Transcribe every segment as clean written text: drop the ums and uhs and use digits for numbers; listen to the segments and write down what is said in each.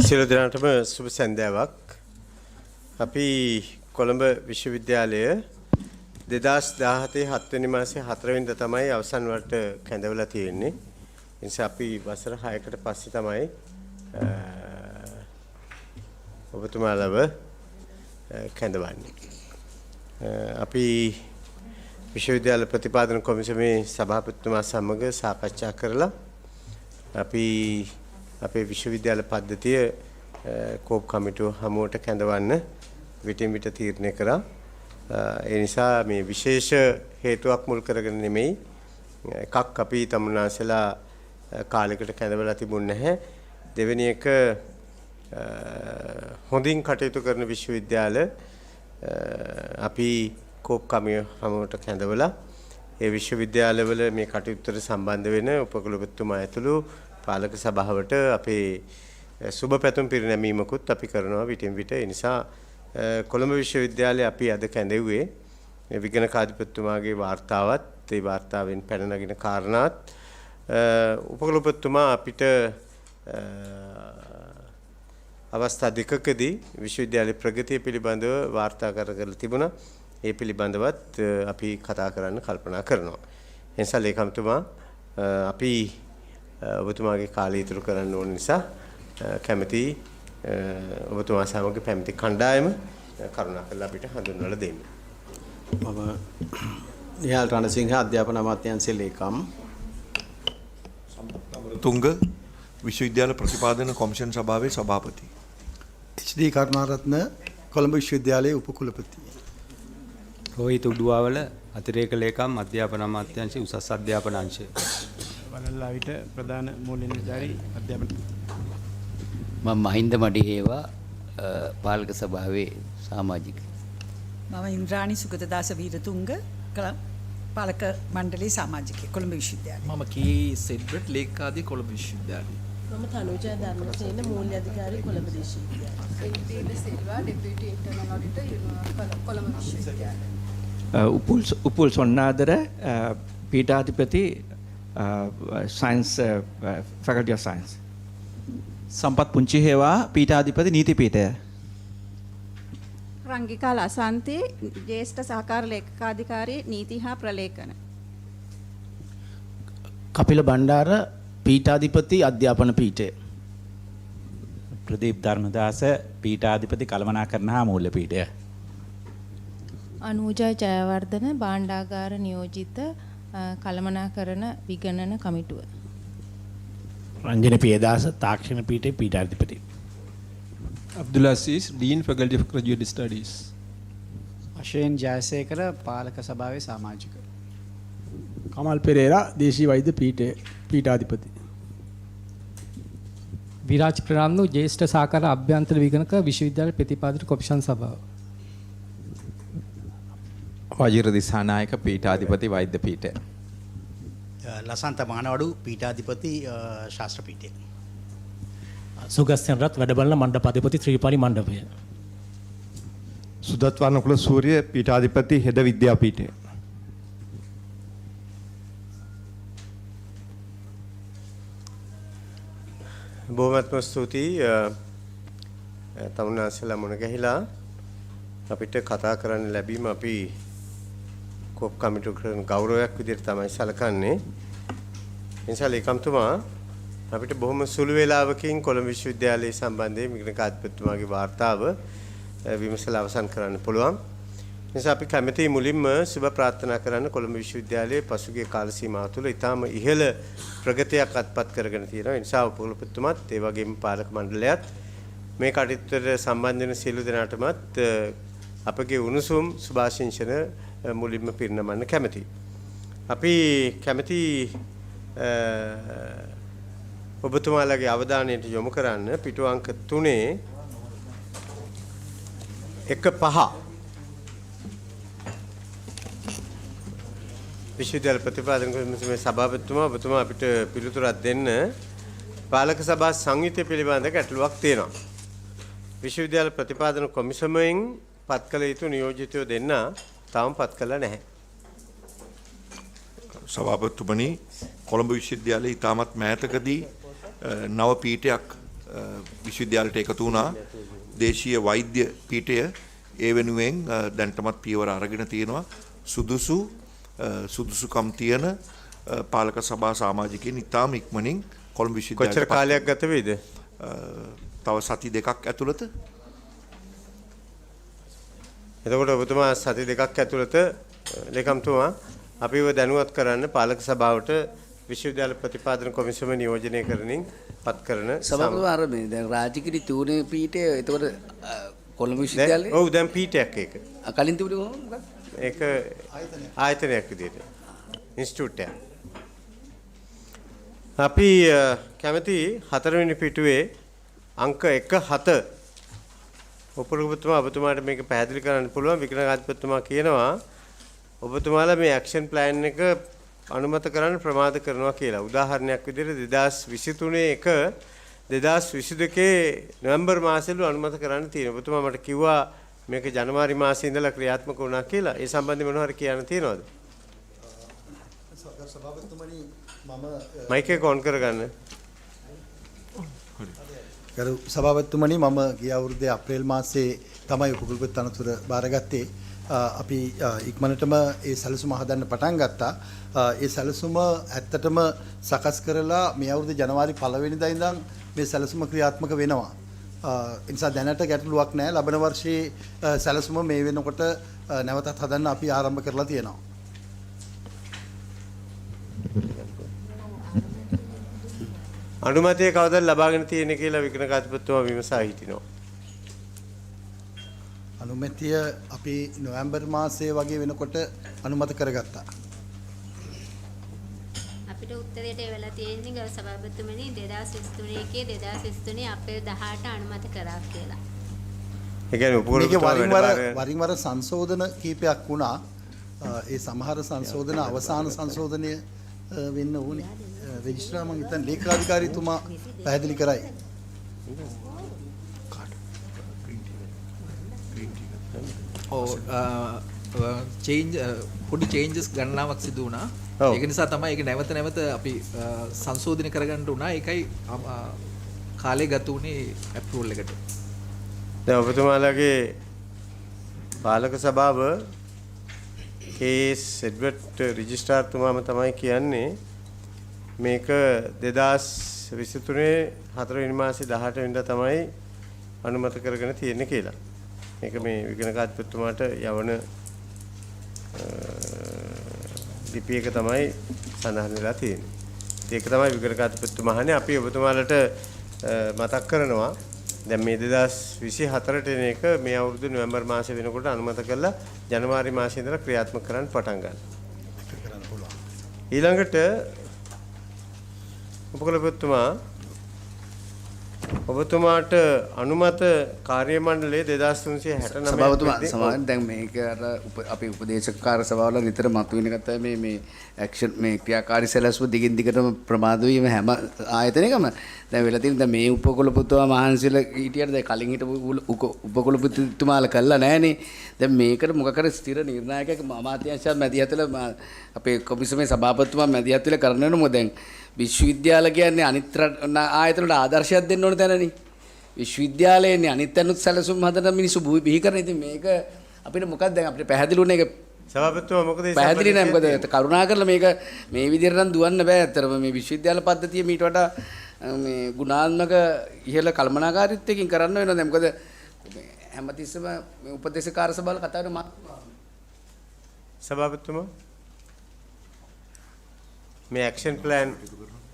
සියලු දෙනාටම සුබ සන්ධ්‍යාවක්. අපි කොළඹ විශ්වවිද්‍යාලය 2017 7 වෙනි මාසේ 4 වෙනිදා තමයි අවසන් වලට කැඳවලා තියෙන්නේ. ඒ නිසා අපි වසර 6කට පස්සේ තමයි ඔබතුමාලව කැඳවන්නේ. අපි විශ්වවිද්‍යාල ප්‍රතිපාදන කොමිසමේ සභාපතිතුමා සමග සාකච්ඡා කරලා අපි අපේ විශ්වවිද්‍යාල පද්ධතිය කෝප් කමිටුව හමුවට කැඳවන්න විටින් විට තීරණය කරා. ඒ නිසා මේ විශේෂ හේතුවක් මුල් කරගෙන නෙමෙයි එකක් අපි තමුන්නාසලා කාලයකට කැඳවලා තිබුණ නැහැ. දෙවෙනි එක හොඳින් කටයුතු කරන විශ්වවිද්‍යාල අපි කෝප් කමිටුව හමුවට කැඳවලා ඒ විශ්වවිද්‍යාලවල මේ කටයුත්තට සම්බන්ධ වෙන උපකුලපතිතුමා ඇතුළු පාලක සභාවට අපේ සුබ පැතුම් පිරිනැමීමකුත් අපි කරනවා විටින් විට. ඒ නිසා කොළඹ විශ්වවිද්‍යාලයේ අපි අද කැඳෙව්වේ විගණකාධිපතිතුමාගේ වාර්තාවත් ඒ වාර්තාවෙන් පැන නගින කාරණාත් උපකුලපතිතුමා අපිට අවස්ථා දෙකකදී විශ්වවිද්‍යාලයේ ප්‍රගතිය පිළිබඳව වාර්තා කරලා තිබුණා. ඒ පිළිබඳවත් අපි කතා කරන්න කල්පනා කරනවා. ඒ නිසා ලේකම්තුමා අපි ඔබතුමාගේ කාලය ඉතුරු කරන්න ඕන නිසා කැමැති ඔබතුමා සමග පැමිණි කණ්ඩායම කරුණාකරලා අපිට හඳුන්වලා දෙන්න. මම නිහාල් රණසිංහ අධ්‍යාපන අමාත්‍යාංශයේ ලේකම් තුංග විශ්වවිද්‍යාල ප්‍රතිපාදන කොමිෂන් සභාවේ සභාපති HD කරුණාරත්න කොළඹ විශ්වවිද්‍යාලයේ උපකුලපති රෝහිත උඩුවාවල අතිරේක ලේකම් අධ්‍යාපන අමාත්‍යාංශයේ උසස් අධ්‍යාපන අංශය වලල්ලාවිට ප්‍රධාන මූල්‍ය නිලධාරී අධ්‍යාපන මම මහින්ද මඩිහේවා පාලක සභාවේ සමාජික මම ඉන්ද්‍රාණි සුගතදාස වීරතුංග පාලක මණ්ඩලයේ සමාජිකයෙක් කොළඹ විශ්වවිද්‍යාලයේ මම කී සෙඩ්බර්ට් ලේකාදී කොළඹ විශ්වවිද්‍යාලයේ මම තනුජා ධර්මසේන මූල්‍ය අධිකාරී කොළඹ විශ්වවිද්‍යාලයේ N P. Silva deputy internal auditor Colombo විශ්වවිද්‍යාලයේ උපුල් සොන්නාදර පීඨාධිපති science faculty of science Sampath පුංචි හේවා පීඨාධිපති නීති පීඨය රංගිකා ලසන්ති ජ්‍යෙෂ්ඨ සහකාර ලේකකාධිකාරී නීති හා ප්‍රලේඛන කපිල බණ්ඩාර පීඨාධිපති අධ්‍යාපන පීඨය ප්‍රදීප් ධර්මදාස පීඨාධිපති කළමනාකරණ හා මූල්‍ය පීඨය අනුජා ජයවර්ධන භාණ්ඩාගාර නියෝජිත කළමනාකරණ විගණන කමිටුව රංජන පියදාස තාක්ෂණ පීඨයේ පීඨාධිපති Abdul Aziz dean faculty of graduate studies Ashen Jayasekara පාලක සභාවේ සමාජික කමල් පෙරේරා දේශීය වෛද්‍ය පීඨයේ පීඨාධිපති විරාජ් ප්‍රනාන්දු ජ්‍යෙෂ්ඨ සහකාර අභ්‍යන්තර විගණක විශ්වවිද්‍යාල ප්‍රතිපාදන කොමිෂන් සභාව වජිර දිසානායක පීඨාධිපති වෛද්‍ය පීඨය ලසන්ත මානවඩු පීඨාධිපති ශාස්ත්‍ර පීඨය සුගස්යන් රත් වැඩබලන මණ්ඩපාධිපති ත්‍රිපාණි මණ්ඩපය සුදත් වර්ණකුල සූර්ය පීඨාධිපති හෙද විද්‍යාපීඨය බොහොමත්ම ස්තුතියි තමුන්නාසලා මුණ ගැහිලා අපිට කතා කරන්න ලැබීම අපි කෝප් කමිටුව කරන ගෞරවයක් විදිහට තමයි සැලකන්නේ. ඒ නිසා ලේකම්තුමා අපිට බොහොම සුළු වේලාවකින් කොළඹ විශ්වවිද්‍යාලයේ සම්බන්ධයෙන් විගණකාධිපතිතුමාගේ වාර්තාව විමසලා අවසන් කරන්න පුළුවන්. ඒ නිසා අපි කැමැති මුලින්ම සුබ ප්‍රාර්ථනා කරන්න කොළඹ විශ්වවිද්‍යාලයේ පසුගිය කාල සීමාව තුළ ඊටාම ඉහළ ප්‍රගතියක් අත්පත් කරගෙන තියෙනවා. ඒ නිසා උපකුලපතිතුමාත් ඒ වගේම පාලක මණ්ඩලයත් මේ කටයුත්තට සම්බන්ධ වෙන සියලු දෙනාටමත් අපගේ උණුසුම් සුභාශිංසන මුලින්ම පිරිනමන්න කැමැතියි. අපි කැමැති ඔබතුමාලගේ අවධානයට යොමු කරන්න පිටු අංක 3 1.5 විශ්වවිද්‍යාල ප්‍රතිපාදන කොමිසමේ සභාපතිතුමා ඔබතුමා අපිට පිළිතුරක් දෙන්න. පාලක සභා සංයුතිය පිළිබඳ ගැටලුවක් තියෙනවා. විශ්වවිද්‍යාල ප්‍රතිපාදන කොමිසමෙන් පත් කළ යුතු නියෝජිතයෝ දෙන්න තාම පත් කළා නැහැ. සභාපතිතුමනි කොළඹ විශ්වවිද්‍යාලයේ ඉතාමත් මෑතකදී නව පීඨයක් විශ්වවිද්‍යාලයට එකතු වුණා. දේශීය වෛද්‍ය පීඨය ඒ වෙනුවෙන් දැන්ටමත් පියවර අරගෙන තියෙනවා. සුදුසුකම් තියෙන පාලක සභා සමාජිකයින් ඉතාම ඉක්මනින් කොළඹ විශ්වවිද්‍යාලයට කොච්චර කාලයක් ගත වෙයිද? තව සති දෙකක් ඇතුළත. එතකොට ඔබතුමා සති දෙකක් ඇතුළත ලේකම්තුමා අපිව දැනුවත් කරන්න පාලක සභාවට විශ්වවිද්‍යාල ප්‍රතිපාදන කොමිසම නියෝජනය කරමින් පත් කරන සභාපතිතුමා අර මේ දැන් රාජකිරි තූනේ පීඨය එතකොට කොළඹ විශ්වවිද්‍යාලයේ ඔව් දැන් පීඨයක් ඒක. කලින් තිබුණේ කොහොමද? ඒක ආයතනයක් විදිහට ඉන්ස්ටිටියුට් එකක්. අපි කැමති 4 වෙනි පිටුවේ අංක 1.7 උපරෝගතුමා ඔබතුමාට මේක පැහැදිලි කරන්න පුළුවන්. වික්‍රමාදිත්‍යතුමා කියනවා ඔබතුමාලා මේ ඇක්ෂන් ප්ලෑන් එක අනුමත කරන්න ප්‍රමාද කරනවා කියලා. උදාහරණයක් විදිහට 2023 2022 නොවැම්බර් මාසෙලු අනුමත කරන්න තියෙනවා. ඔබතුමා මට කිව්වා මේක ජනවාරි මාසයේ ඉඳලා ක්‍රියාත්මක වුණා කියලා. ඒ සම්බන්ධයෙන් මොනව හරි කියන්න තියෙනවද? සභාපතිතුමනි මම මයික් එක ඔන් කරගන්න. ගරු සභාපතිතුමනි මම ගිය අවුරුද්දේ අප්‍රේල් මාසයේ තමයි උපකුලපති තනතුර බාරගත්තේ. අපි ඉක්මනටම ඒ සැලසුම හදන්න පටන් ගත්තා. ඒ සැලසුම ඇත්තටම සකස් කරලා මේ අවුරුදු ජනවාරි 1 වෙනිදා ඉඳන් මේ සැලසුම ක්‍රියාත්මක වෙනවා. ඒ නිසා දැනට ගැටලුවක් නැහැ. ලබන වර්ෂයේ සැලසුම මේ වෙනකොට නැවතත් හදන්න අපි ආරම්භ කරලා තියෙනවා. අනුමැතිය කවදාද ලබාගෙන තියෙන්නේ කියලා වික්‍රමකාතිපතිතුමා විමසා හිටිනවා. අනුමැතිය අපි නොවැම්බර් මාසයේ වගේ වෙනකොට අනුමත කරගත්තා. අපිට උත්තරයට එවලා තියෙන්නේ ගරු සභාපතිතුමනි 2023 2023 අප්‍රේල් 18 අනුමත කරා කියලා. ඒ කියන්නේ උපකුලපතිතුමා වරින් වර සංශෝධන කීපයක් වුණා. ඒ සමහර සංශෝධන අවසාන සංශෝධනය වෙන්න ඕනේ. රෙජිස්ට්‍රාර් මම හිතන්නේ ලේකාධිකාරීතුමා පැහැදිලි කරයි. පොඩි චේන්ජස් ගණනාවක් සිදු වුණා. ඒක නිසා තමයි ඒක නැවත නැවත අපි සංශෝධනය කරගන්න උනා. ඒකයි කාලය ගත උනේ ඇප්‍රූවල් එකට. දැන් ඔබතුමාලගේ පාලක සභාව කේස් එඩ්වර්ඩ් රෙජිස්ට්‍රාර්තුමාම තමයි කියන්නේ මේක 2023 4 වෙනි මාසේ 18 වෙනිදා තමයි අනුමත කරගෙන තියෙන්නේ කියලා. මේක මේ විගණකාධිපතිතුමාට යවන ලිපියක තමයි සඳහන් වෙලා තියෙන්නේ. ඒක තමයි විගණකාධිපතිතුමා අහන්නේ. අපි ඔබතුමාලට මතක් කරනවා දැන් මේ 2024ට එන එක මේ අවුරුදු නොවැම්බර් මාසයේ වෙනකොට අනුමත කරලා ජනවාරි මාසයේ ඉඳලා ක්‍රියාත්මක කරන්න පටන් ගන්න. ඊළඟට උපකුලපතිතුමා ඔබතුමාට අනුමත කාර්ය මණ්ඩලයේ 2369 සභාපතිතුමා සමාවෙන් දැන් මේක අර අපි උපදේශකාර සභාවල නිතර මතුවෙන එක තමයි මේ ඇක්ෂන් මේ ක්‍රියාකාරී සැලැස්ම දිගින් දිගටම ප්‍රමාද වීම හැම ආයතනයකම දැන් වෙලා තියෙන දැන් මේ උපකුලපතිතුමා මහන්සියලා හිටියට දැන් කලින් හිටපු උපකුලපතිතුමාලා කළා නැහනේ. දැන් මේකට මොකක් කර ස්ථිර නිර්ණායකයෙක් අමාත්‍යාංශය මැදිහත් වෙලා අපේ කොමිසමේ සභාපතිතුමා මැදිහත් වෙලා කරන්න වෙන මොකද දැන් විශ්වවිද්‍යාල කියන්නේ අනිත් ආයතන වල ආදර්ශයක් දෙන්න ඕන තැනනේ. විශ්වවිද්‍යාලයේනේ අනිත් අනුත් සැලසුම් හදන මිනිස්සු බිහි කරන. ඉතින් මේක අපිට මොකක්ද දැන් අපිට පැහැදිලි වුණ එක සභාපතිතුමා මොකද පැහැදිලි නෑ. මොකද කරුණාකරලා මේක මේ විදිහට නම් දුවන්න බෑ. ඇත්තටම මේ විශ්වවිද්‍යාල පද්ධතිය මීට වඩා මේ ගුණාත්මක ඉහළ කළමනාකාරීත්වයකින් කරන්න වෙනවා. දැන් මොකද හැමතිස්සෙම මේ උපදේශකාර සභාවල කතා කරන සභාපතිතුමා මේ ඇක්ෂන් ප්ලෑන්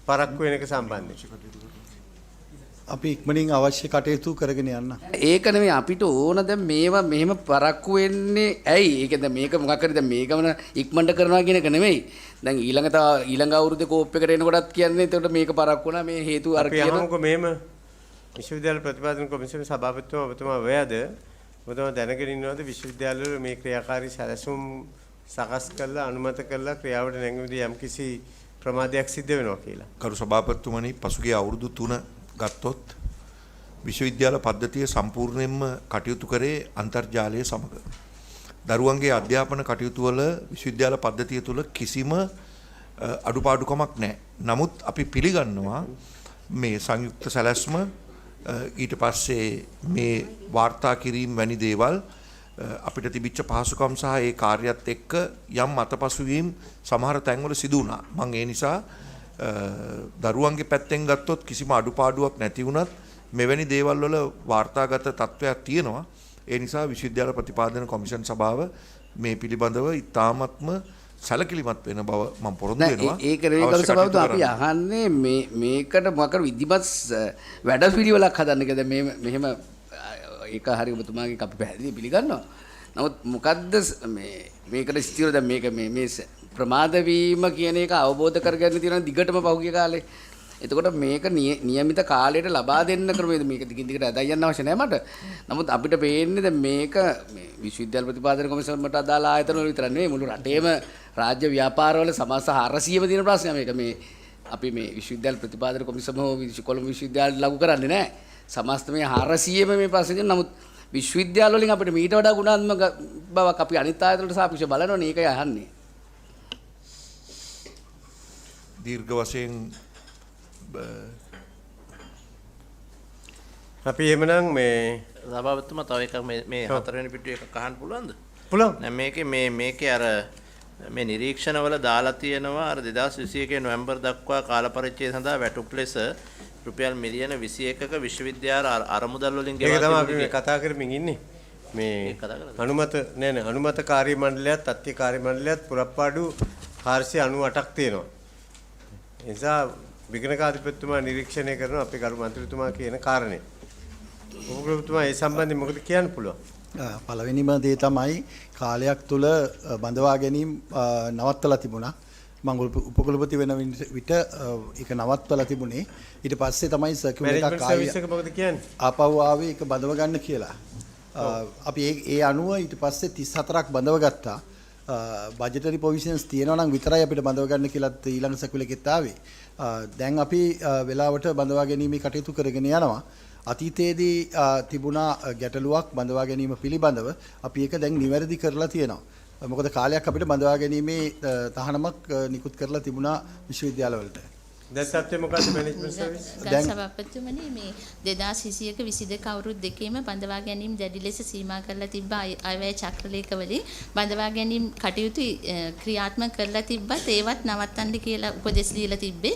පරක්කු වෙන එක සම්බන්ධයෙන් අපි ඉක්මනින් අවශ්‍ය කටයුතු කරගෙන යන්න. ඒක නෙමෙයි අපිට ඕන දැන් මේවා මෙහෙම පරක්කු වෙන්නේ ඇයි? ඒක දැන් මේක මොකක් හරි දැන් මේකම ඉක්මනට කරනවා කියන එක නෙමෙයි. දැන් ඊළඟ අවුරුද්දේ කෝප් එකට එනකොටත් කියන්නේ එතකොට මේක පරක්කු වුණා මේ හේතු අර කියන. අපි අහමුකෝ මෙහෙම විශ්වවිද්‍යාල ප්‍රතිපාදන කොමිසමේ සභාපතිතුමා ඔබතුමා වේද? ඔබතුමා දැනගෙන ඉන්නවද විශ්වවිද්‍යාලවල මේ ක්‍රියාකාරී සැලසුම් සකස් කරලා අනුමත කරලා ක්‍රියාවට නැංවීමේදී යම්කිසි ප්‍රමාදයක් සිද්ධ වෙනවා කියලා. කරු සභාපතිතුමනි පසුගිය අවුරුදු 3 ගත්තොත් විශ්වවිද්‍යාල පද්ධතිය සම්පූර්ණයෙන්ම කටයුතු කරේ අන්තර්ජාලය සමග. දරුවන්ගේ අධ්‍යාපන කටයුතු වල විශ්වවිද්‍යාල පද්ධතිය තුල කිසිම අඩුපාඩුකමක් නැහැ. නමුත් අපි පිළිගන්නවා මේ සංයුක්ත සැලැස්ම ඊට පස්සේ මේ වාර්තා කිරීම වැනි දේවල් අපිට තිබිච්ච පහසුකම් සහ ඒ කාර්යයත් එක්ක යම් අතපසුවීම් සමහර තැන්වල සිදු වුණා. මම ඒ නිසා දරුවන්ගේ පැත්තෙන් ගත්තොත් කිසිම අඩුපාඩුවක් නැති වුණත් මෙවැනි දේවල් වල වාර්තාගත තත්ත්වයක් තියෙනවා. ඒ නිසා විශ්වවිද්‍යාල ප්‍රතිපාදන කොමිෂන් සභාව මේ පිළිබඳව ඉතාමත්ම සැලකිලිමත් වෙන බව මම පොරොන්දු වෙනවා. ඒක රේකරු සභාවතු අපි අහන්නේ මේකට මොකක් විධිමත් වැඩපිළිවෙලක් හදන්න කියලා මෙහෙම ඒක හරි ඔබතුමාගේ අපි පැහැදිලි පිළිගන්නවා. නමුත් මොකද්ද මේකට ස්ථිර දැන් මේක මේ ප්‍රමාද වීම කියන එක අවබෝධ කරගන්න තියෙන දිගටම පහුගිය කාලේ. එතකොට මේක નિયમિત කාලයට ලබා දෙන්න ක්‍රමයේද මේක දිගින් දිගට අදයි යන්න අවශ්‍ය නැහැ මට. නමුත් අපිට පේන්නේ දැන් මේක මේ විශ්වවිද්‍යාල ප්‍රතිපාදන කොමිසමට අදාළ ආයතන වල විතර නෙවෙයි මුළු රටේම රාජ්‍ය ව්‍යාපාරවල සමස්ත 400ම තියෙන ප්‍රශ්නයක් මේක. මේ අපි මේ විශ්වවිද්‍යාල ප්‍රතිපාදන කොමිසම හෝ කොළඹ විශ්වවිද්‍යාලය ලඝු කරන්නේ නැහැ. සමස්ත මේ 400ම මේ ප්‍රශ්නේ තියෙන. නමුත් විශ්වවිද්‍යාල වලින් අපිට මීට වඩා ගුණාත්මක බවක් අපි අනිත් ආයතන වලට සාපේක්ෂව බලනවනේ. ඒකයි අහන්නේ. දීර්ඝ වශයෙන් අපි එමනම් මේ සභාපතිතුමා තව එකක් මේ හතරවෙනි පිටුවේ එකක් අහන්න පුළුවන්ද? පුළුවන්. දැන් මේකේ අර මේ නිරීක්ෂණවල දාලා තියෙනවා අර 2021 නොවැම්බර් දක්වා කාල පරිච්ඡේදය සඳහා වැටුප් ලෙස රුපියල් මිලියන 21ක විශ්වවිද්‍යාල අරමුදල් වලින් ගෙවා තිබෙනවා. ඒක තමයි අපි කතා කරමින් ඉන්නේ. මේ අනුමත කාර්ය මණ්ඩලයත් තත්ත්ව කාර්ය මණ්ඩලයත් පුරප්පාඩු 498ක් තියෙනවා. ඒ නිසා විගණකාධිපතිතුමා නිරීක්ෂණය කරන අපේ ගරු මන්ත්‍රීතුමා කියන කාරණේ. ඔබතුමා ඒ සම්බන්ධයෙන් මොකද කියන්න පුළුවන්? පළවෙනිම දේ තමයි කාලයක් තුල බඳවා ගැනීම නවත්තලා තිබුණා. මම උපකුලපති වෙන විට ඒක නවත්තලා තිබුණේ. ඊට පස්සේ තමයි සර්කියුලර් එකක් ආපහු ආවේ ඒක බඳව ගන්න කියලා. අපි ඒ අනුව ඊට පස්සේ 34ක් බඳව ගත්තා. බජටරි ප්‍රොවිෂන්ස් තියෙනවා නම් විතරයි අපිට බඳව ගන්න කියලා ඊළඟ සර්කියුලර් එකෙත් ආවේ. දැන් අපි වෙලාවට බඳවා ගැනීමේ කටයුතු කරගෙන යනවා. අතීතයේදී තිබුණා ගැටලුවක් බඳවා ගැනීම පිළිබඳව අපි ඒක දැන් නිවැරදි කරලා තියෙනවා. මොකද කාලයක් අපිට බඳවා ගැනීමේ තහනමක් නිකුත් කරලා තිබුණා විශ්වවිද්‍යාලවලට. දැන් සත්‍ය මොකද්ද මැනේජ්මන්ට් සර්විස්? දැන් සභාපතිතුමනි මේ 2021 22 අවුරුදු දෙකේම බඳවා ගැනීම දැඩි ලෙස සීමා කරලා තිබ්බා. අයවැය චක්‍රලේඛවලින් බඳවා ගැනීම කටයුතු ක්‍රියාත්මක කරලා තිබ්බත් ඒවත් නවත්තන්න කියලා උපදෙස් දීලා තිබ්බේ.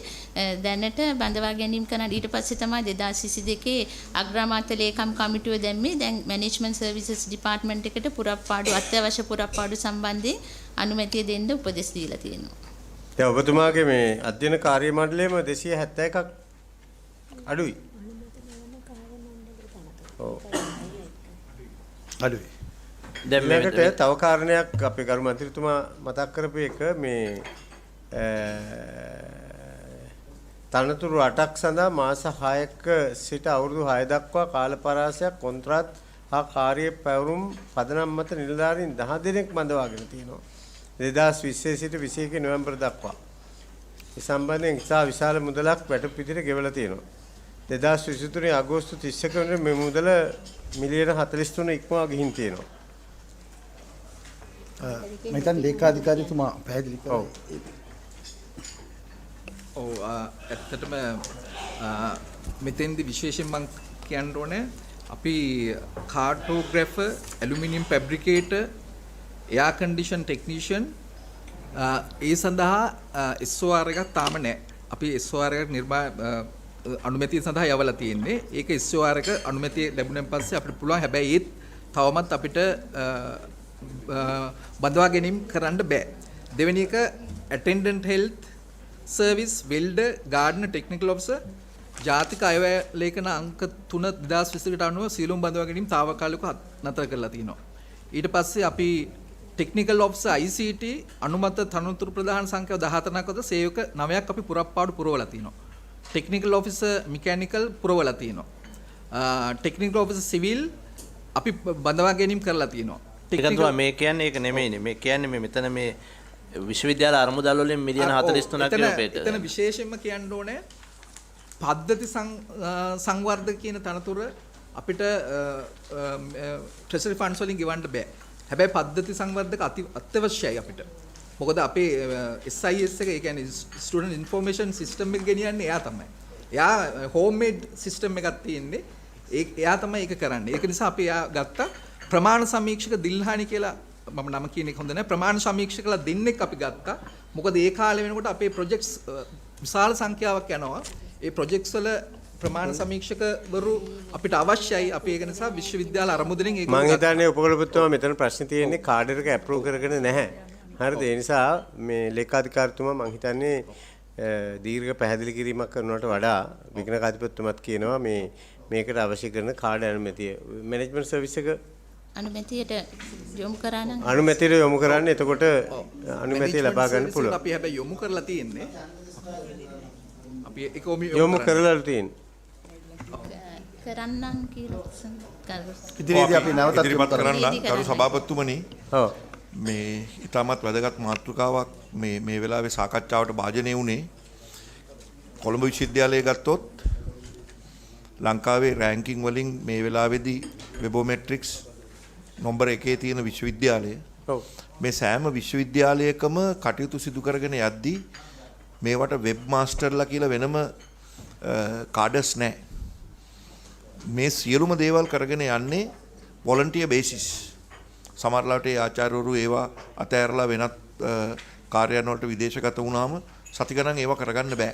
දැනට බඳවා ගැනීම කරන ඊට පස්සේ තමයි 2022 අග්‍රාමාත්‍ය ලේකම් කමිටුව දැම්මේ. දැන් මැනේජ්මන්ට් සර්විසස් ඩිපාර්ට්මන්ට් එකට පුරප්පාඩු අත්‍යවශ්‍ය පුරප්පාඩු සම්බන්ධයෙන් අනුමැතිය දෙන්න උපදෙස් දීලා තියෙනවා. දැන් ඔබතුමාගේ මේ අධ්‍යයන කාර්ය මණ්ඩලයේම 271ක් අඩුයි. ඔව්. අඩුයි. දැන් මේකට තව කාරණයක් අපේ ගරු මන්ත්‍රීතුමා මතක් කරපු එක මේ තනතුරු 8ක් සඳහා මාස 6ක සිට අවුරුදු 6 දක්වා කාල පරාසයක් කොන්ත්‍රාත් හා කාර්ය පැවරුම් පදනම් මත නිලධාරීන් 10 දෙනෙක් බඳවාගෙන තියෙනවා. 2020 සිට 21 නොවැම්බර් දක්වා. ඒ සම්බන්ධයෙන් ඉතා විශාල මුදලක් වැටුප් විදිහට ගෙවලා තියෙනවා. 2023 අගෝස්තු 31 වෙනිදා මේ මුදල මිලියන 43 ඉක්මවා ගිහින් තියෙනවා. මම හිතන්නේ ලේකාධිකාරීතුමා පැහැදිලි කරා. ඔව් ඇත්තටම මෙතෙන්දි විශේෂයෙන් මම කියන්න ඕනේ අපි කාර්ටෝග්‍රැෆර්, ඇලුමිනියම් ෆැබ්‍රිකේටර්, එයාර් කන්ඩිෂන් ටෙක්නීෂියන් ඒ සඳහා SOR එකක් තාම නැහැ. අපි SOR එකක් අනුමැතිය සඳහා යවලා තියෙන්නේ. ඒක SOR එක අනුමැතිය ලැබුණෙන් පස්සේ අපිට පුළුවන්. හැබැයි ඒත් තවමත් අපිට බඳවා ගැනීම කරන්න බෑ. දෙවෙනි එක attendant health service, welder, gardener, technical officer ජාතික අයවැය ලේඛන අංක 3 2020කට අනුව සියලුම බඳවා ගැනීම తాවකාලිකව නතර කරලා තියෙනවා. ඊට පස්සේ අපි ටෙක්නිකල් ඔෆිසර් ICT අනුමත තනතුරු ප්‍රධාන සංඛ්‍යාව 14ක් වද සේවක 9ක් අපි පුරප්පාඩු පුරවලා තිනවා. ටෙක්නිකල් ඔෆිසර් මෙකැනිකල් පුරවලා තිනවා. ටෙක්නිකල් ඔෆිසර් සිවිල් අපි බඳවා ගැනීම කරලා තිනවා. ටිකතුවා මේ කියන්නේ ඒක නෙමෙයිනේ. මේ කියන්නේ මේ මෙතන මේ විශ්වවිද්‍යාල අරමුදල් වලින් මිලියන 43ක් කියපේට. එතන විශේෂයෙන්ම කියන්න ඕනේ පද්ධති සංවර්ධක කියන තනතුර අපිට ට්‍රෙෂරි ෆන්ඩ්ස් වලින් ගෙවන්න බෑ. හැබැයි පද්ධති සංවර්ධක අත්‍යවශ්‍යයි අපිට. මොකද අපේ SIS එක ඒ කියන්නේ ස්ටුඩන්ට් ඉන්ෆර්මේෂන් සිස්ටම් එක ගෙනියන්නේ එයා තමයි. එයා හෝම් මේඩ් සිස්ටම් එකක් තියෙන්නේ. එයා තමයි ඒක කරන්නේ. ඒක නිසා අපි එයා ගත්තා ප්‍රමාණ සමීක්ෂක දිල්හානි කියලා මම නම කියන එක හොඳ නැහැ. ප්‍රමාණ සමීක්ෂකලා දෙන්නෙක් අපි ගත්තා. මොකද ඒ කාලේ වෙනකොට අපේ ප්‍රොජෙක්ට්ස් විශාල සංඛ්‍යාවක් යනවා. ඒ ප්‍රොජෙක්ට්ස් වල ප්‍රමාණ සමීක්ෂකවරු අපිට අවශ්‍යයි. අපි ඒක නිසා විශ්වවිද්‍යාල අරමුදලින් ඒක මම හිතන්නේ උපකුලපතිතුමා මෙතන ප්‍රශ්නේ තියෙන්නේ කාඩර් එක අප්‍රූව් කරගෙන නැහැ. හරිද? ඒ නිසා මේ ලේකාධිකාරිතුමා මම හිතන්නේ දීර්ඝ පැහැදිලි කිරීමක් කරනවට වඩා විගණකාධිපතිතුමත් කියනවා මේකට අවශ්‍ය කරන කාඩ් අනුමැතිය මැනේජ්මන්ට් සර්විස් එක අනුමැතියට යොමු කරා නම් අනුමැතියට යොමු කරන්න. එතකොට අනුමැතිය ලබා ගන්න පුළුවන්. අපි හැබැයි යොමු කරලා තියෙන්නේ. අපි ඒක යොමු කරලා තියෙන්නේ. කරන්නම් කියලා ඉදිරියේදී අපි නැවතත් ඉදිරිපත් කරන්න ගරු සභාපතිතුමනි. ඔව්. මේ ඊටමත් වැදගත් මාතෘකාවක් මේ වෙලාවේ සාකච්ඡාවට භාජනය වුණේ. කොළඹ විශ්වවිද්‍යාලය ගත්තොත් ලංකාවේ රෑන්කින් වලින් මේ වෙලාවේදී වෙබෝමෙට්‍රික්ස් නම්බර 1 තියෙන විශ්වවිද්‍යාලය. ඔව්. මේ සෑම විශ්වවිද්‍යාලයකම කටයුතු සිදු කරගෙන යද්දී මේවට වෙබ් මාස්ටර්ලා කියලා වෙනම කාඩර්ස් නැහැ. මේ සියලුම දේවල් කරගෙන යන්නේ වොලන්ටියර් බේසිස්. සමහරවිට ඒ ආචාර්යවරු ඒවා අතෑරලා වෙනත් කාර්යයන් වලට විදේශගත වුණාම සති ගණන් ඒවා කරගන්න බෑ.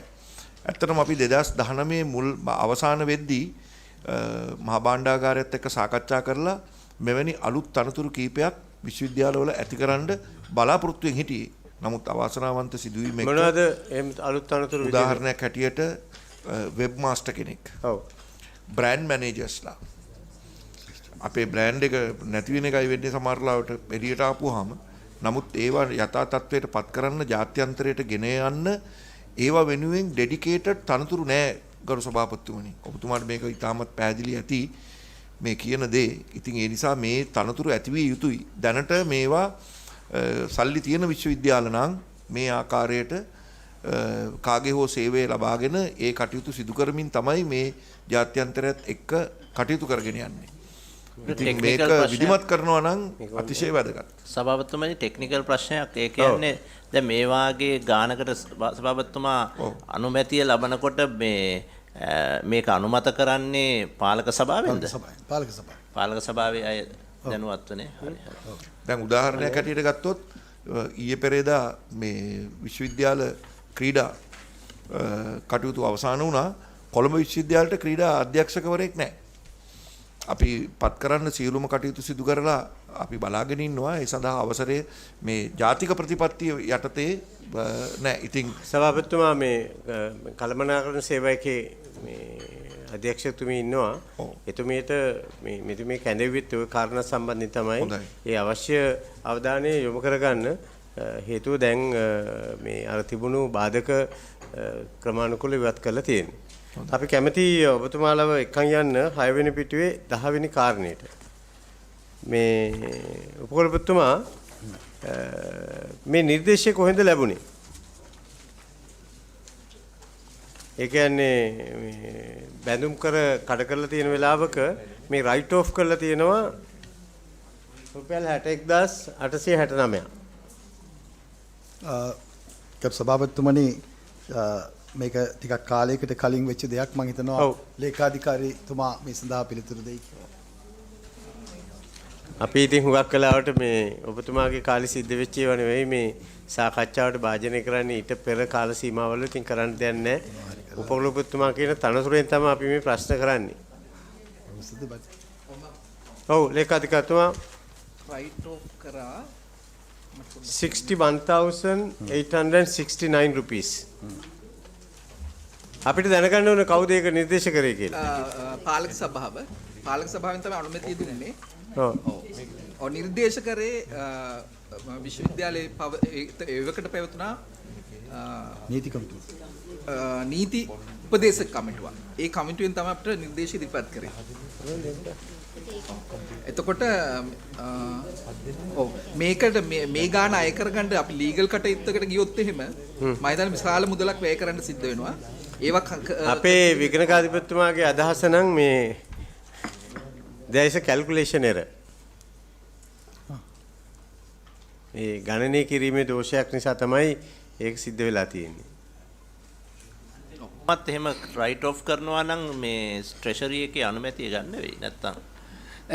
ඇත්තටම අපි 2019 මුල් අවසාන වෙද්දී මහා භාණ්ඩාගාරයත් එක්ක සාකච්ඡා කරලා මෙවැනි අලුත් තනතුරු කීපයක් විශ්වවිද්‍යාලවල ඇතිකරන්න බලාපොරොත්තුෙන් හිටියේ. නමුත් අවාසනාවන්ත සිදුවීම් එක්ක මොනවද අලුත් තනතුරු උදාහරණයක් හැටියට වෙබ් මාස්ටර් කෙනෙක්. ඔව්. බ්‍රෑන්ඩ් මැනේජර්ස්ලා අපේ බ්‍රෑන්ඩ් එක නැති වෙන එකයි වෙන්නේ සමහරවිට එළියට ආපුවාම. නමුත් ඒවා යථා තත්ත්වයට පත් කරන්න ජාත්‍යන්තරයට ගෙන යන්න ඒවා වෙනුවෙන් ඩෙඩිකේටඩ් තනතුරු නැහැ ගරු සභාපතිතුමනි. ඔබතුමාට මේක ඉතාමත් පැහැදිලි ඇති මේ කියන දේ. ඉතින් ඒ නිසා මේ තනතුරු ඇතිවිය යුතුයි. දැනට මේවා සල්ලි තියෙන විශ්වවිද්‍යාල නම් මේ ආකාරයට කාගේ හෝ සේවය ලබාගෙන ඒ කටයුතු සිදු කරමින් තමයි මේ ජාත්‍යන්තරයත් එක්ක කටයුතු කරගෙන යන්නේ. ඉතින් මේක විධිමත් කරනවා නම් අතිශය වැදගත්. සභාපතිතුමනි ටෙක්නිකල් ප්‍රශ්නයක්. ඒ කියන්නේ දැන් මේ වාගේ ගානකට සභාපතිතුමා අනුමැතිය ලබනකොට මේක අනුමත කරන්නේ පාලක සභාවෙන්ද? පාලක සභාවේ අය දැනුවත්වනේ. හරි. දැන් උදාහරණයක් හැටියට ගත්තොත් ඊයේ පෙරේදා මේ විශ්වවිද්‍යාල ක්‍රීඩා කටයුතු අවසන් වුණා. කොළඹ විශ්වවිද්‍යාලයට ක්‍රීඩා අධ්‍යක්ෂකවරයෙක් නැහැ. අපි පත් කරන්න සියලුම කටයුතු සිදු කරලා අපි බලාගෙන ඉන්නවා. ඒ සඳහා අවසරය මේ ජාතික ප්‍රතිපත්තිය යටතේ නැහැ. ඉතින් සභාපතිතුමා මේ කළමනාකරණ සේවයකේ මේ අධ්‍යක්ෂතුමී ඉන්නවා. එතුමියට මේ කැඳෙවිත් ඔය කාරණා සම්බන්ධයෙන් තමයි ඒ අවශ්‍ය අවධානය යොමු කරගන්න. හේතුව දැන් මේ අර තිබුණු බාධක ක්‍රමානුකූලව ඉවත් කරලා තියෙනවා. අපි කැමති ඔබතුමාලව එක්කන් යන්න 6 වෙනි පිටුවේ 10 වෙනි කාරණේට. මේ උපකුලපතිතුමා මේ නිර්දේශය කොහෙන්ද ලැබුණේ? ඒ කියන්නේ මේ බැඳුම් කඩ කරලා තියෙන වෙලාවක මේ රයිට් ඔෆ් කරලා තියෙනවා රුපියල් 61869. සභාපතිතුමනි මේක ටිකක් කාලයකට කලින් වෙච්ච දෙයක් මම හිතනවා ලේකාධිකාරීතුමා මේ සඳහා පිළිතුරු දෙයි කියලා. අපි ඉතින් හුඟක් වෙලාවට මේ ඔබතුමාගේ කාලේ සිද්ධ වෙච්ච ඒවා නෙවෙයි මේ සාකච්ඡාවට භාජනය කරන්නේ ඊට පෙර කාල සීමාවල ඉතින් කරන්න දෙයක් නැහැ. උපකුලපතිතුමා කියන තනතුරෙන් තමයි අපි මේ ප්‍රශ්න කරන්නේ. ඔව් ලේකාධිකාරීතුමා රයිට් ඔෆ් කරා 61,869 rupees. අපිට දැනගන්න ඕන කවුද ඒක නිර්දේශ කරේ කියලා. පාලක සභාව. පාලක සභාවෙන් තමයි අනුමැතිය දුන්නේ. ඔව්. නිර්දේශ කරේ විශ්වවිද්‍යාලයේ ඒවකට පැවතුනා නීති කමිටුව. නීති උපදේශක කමිටුව. ඒ කමිටුවෙන් තමයි අපිට නිර්දේශ ඉදිරිපත් කරේ. එතකොට ඔව් මේකට මේ ගාන අය කරගන්න අපි ලීගල් කටයුත්තකට ගියොත් එහෙම මම හිතන්නේ විශාල මුදලක් වැය කරන්න සිද්ධ වෙනවා. ඒවක් අපේ විගණකාධිපතිතුමාගේ අදහස නම් මේ there is a calculation error. ඒ ගණනය කිරීමේ දෝෂයක් නිසා තමයි ඒක සිද්ධ වෙලා තියෙන්නේ. මත් එහෙම රයිට් ඔෆ් කරනවා නම් මේ ට්‍රෙෂරි එකේ අනුමැතිය ගන්න වෙයි නැත්තම්.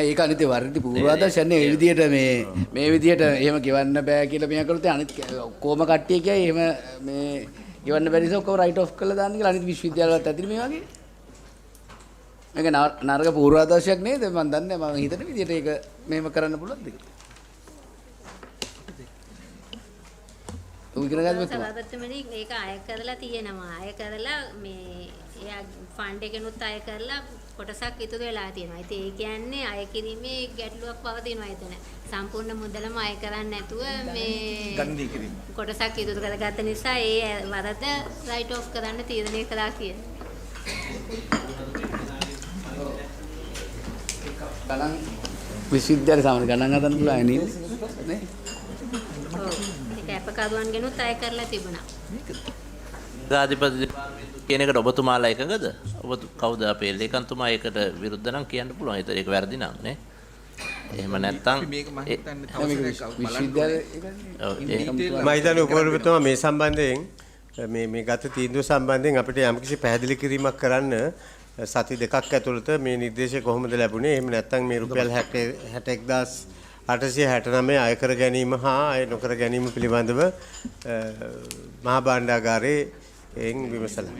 ඒක අනිත් වර්ධි පූර්වාදර්ශන්නේ ඒ විදිහට මේ විදිහට එහෙම ගෙවන්න බෑ කියලා මෙයා කළොත් අනිත් කොහොම කට්ටිය කියයි එහෙම මේ ගෙවන්න බැරි නිසා ඔක්කොම රයිට් ඔෆ් කරලා දාන්න කියලා අනිත් විශ්වවිද්‍යාලවලත් ඇතිනේ මේ වගේ. මේක නරක පූර්වාදර්ශයක් නේද? මම දන්නේ මම හිතන විදිහට ඒක මෙහෙම කරන්න පුළුවන්ද කියලා. සභාපතිතුමනි මේක අය කරලා තියෙනවා. අය කරලා මේ එයා ෆන්ඩ් එකනුත් අය කරලා කොටසක් ඉතුරු වෙලා තියෙනවා. ඉතින් ඒ කියන්නේ අය කිරීමේ ගැටලුවක් පවතිනවා එතන. සම්පූර්ණ මුදලම අය කරන්නේ නැතුව මේ ගණනය කිරීම. කොටසක් ඉතුරු කරගත්ත නිසා ඒ වරද රයිට් ඔෆ් කරන්න තීරණය කළා කියන්නේ. ගණන් විශ්වවිද්‍යාල සාමාන්‍ය ගණන් හදන්න පුළුවන් නේද? නේ? අපකරුවන් ගෙනුත් අය කරලා තිබුණා. ජනාධිපති කියන එකට ඔබතුමාලා එකගද? ඔබ කවුද අපේ ලේකම්තුමා ඒකට විරුද්ධ නම් කියන්න පුළුවන්. ඒක වැරදි නම් නේ. එහෙම නැත්තම් මේක මම හිතන්නේ මම හිතන්නේ උපකල්පතුමා මේ සම්බන්ධයෙන් මේ ගත තීන්දුව සම්බන්ධයෙන් අපිට යම්කිසි පැහැදිලි කිරීමක් කරන්න සති දෙකක් ඇතුළත මේ නිර්දේශය කොහොමද ලැබුණේ? එහෙම නැත්තම් මේ රුපියල් 61869 අය කර ගැනීම හා අය නොකර ගැනීම පිළිබඳව මහා භාණ්ඩාගාරයෙන් විමසලා.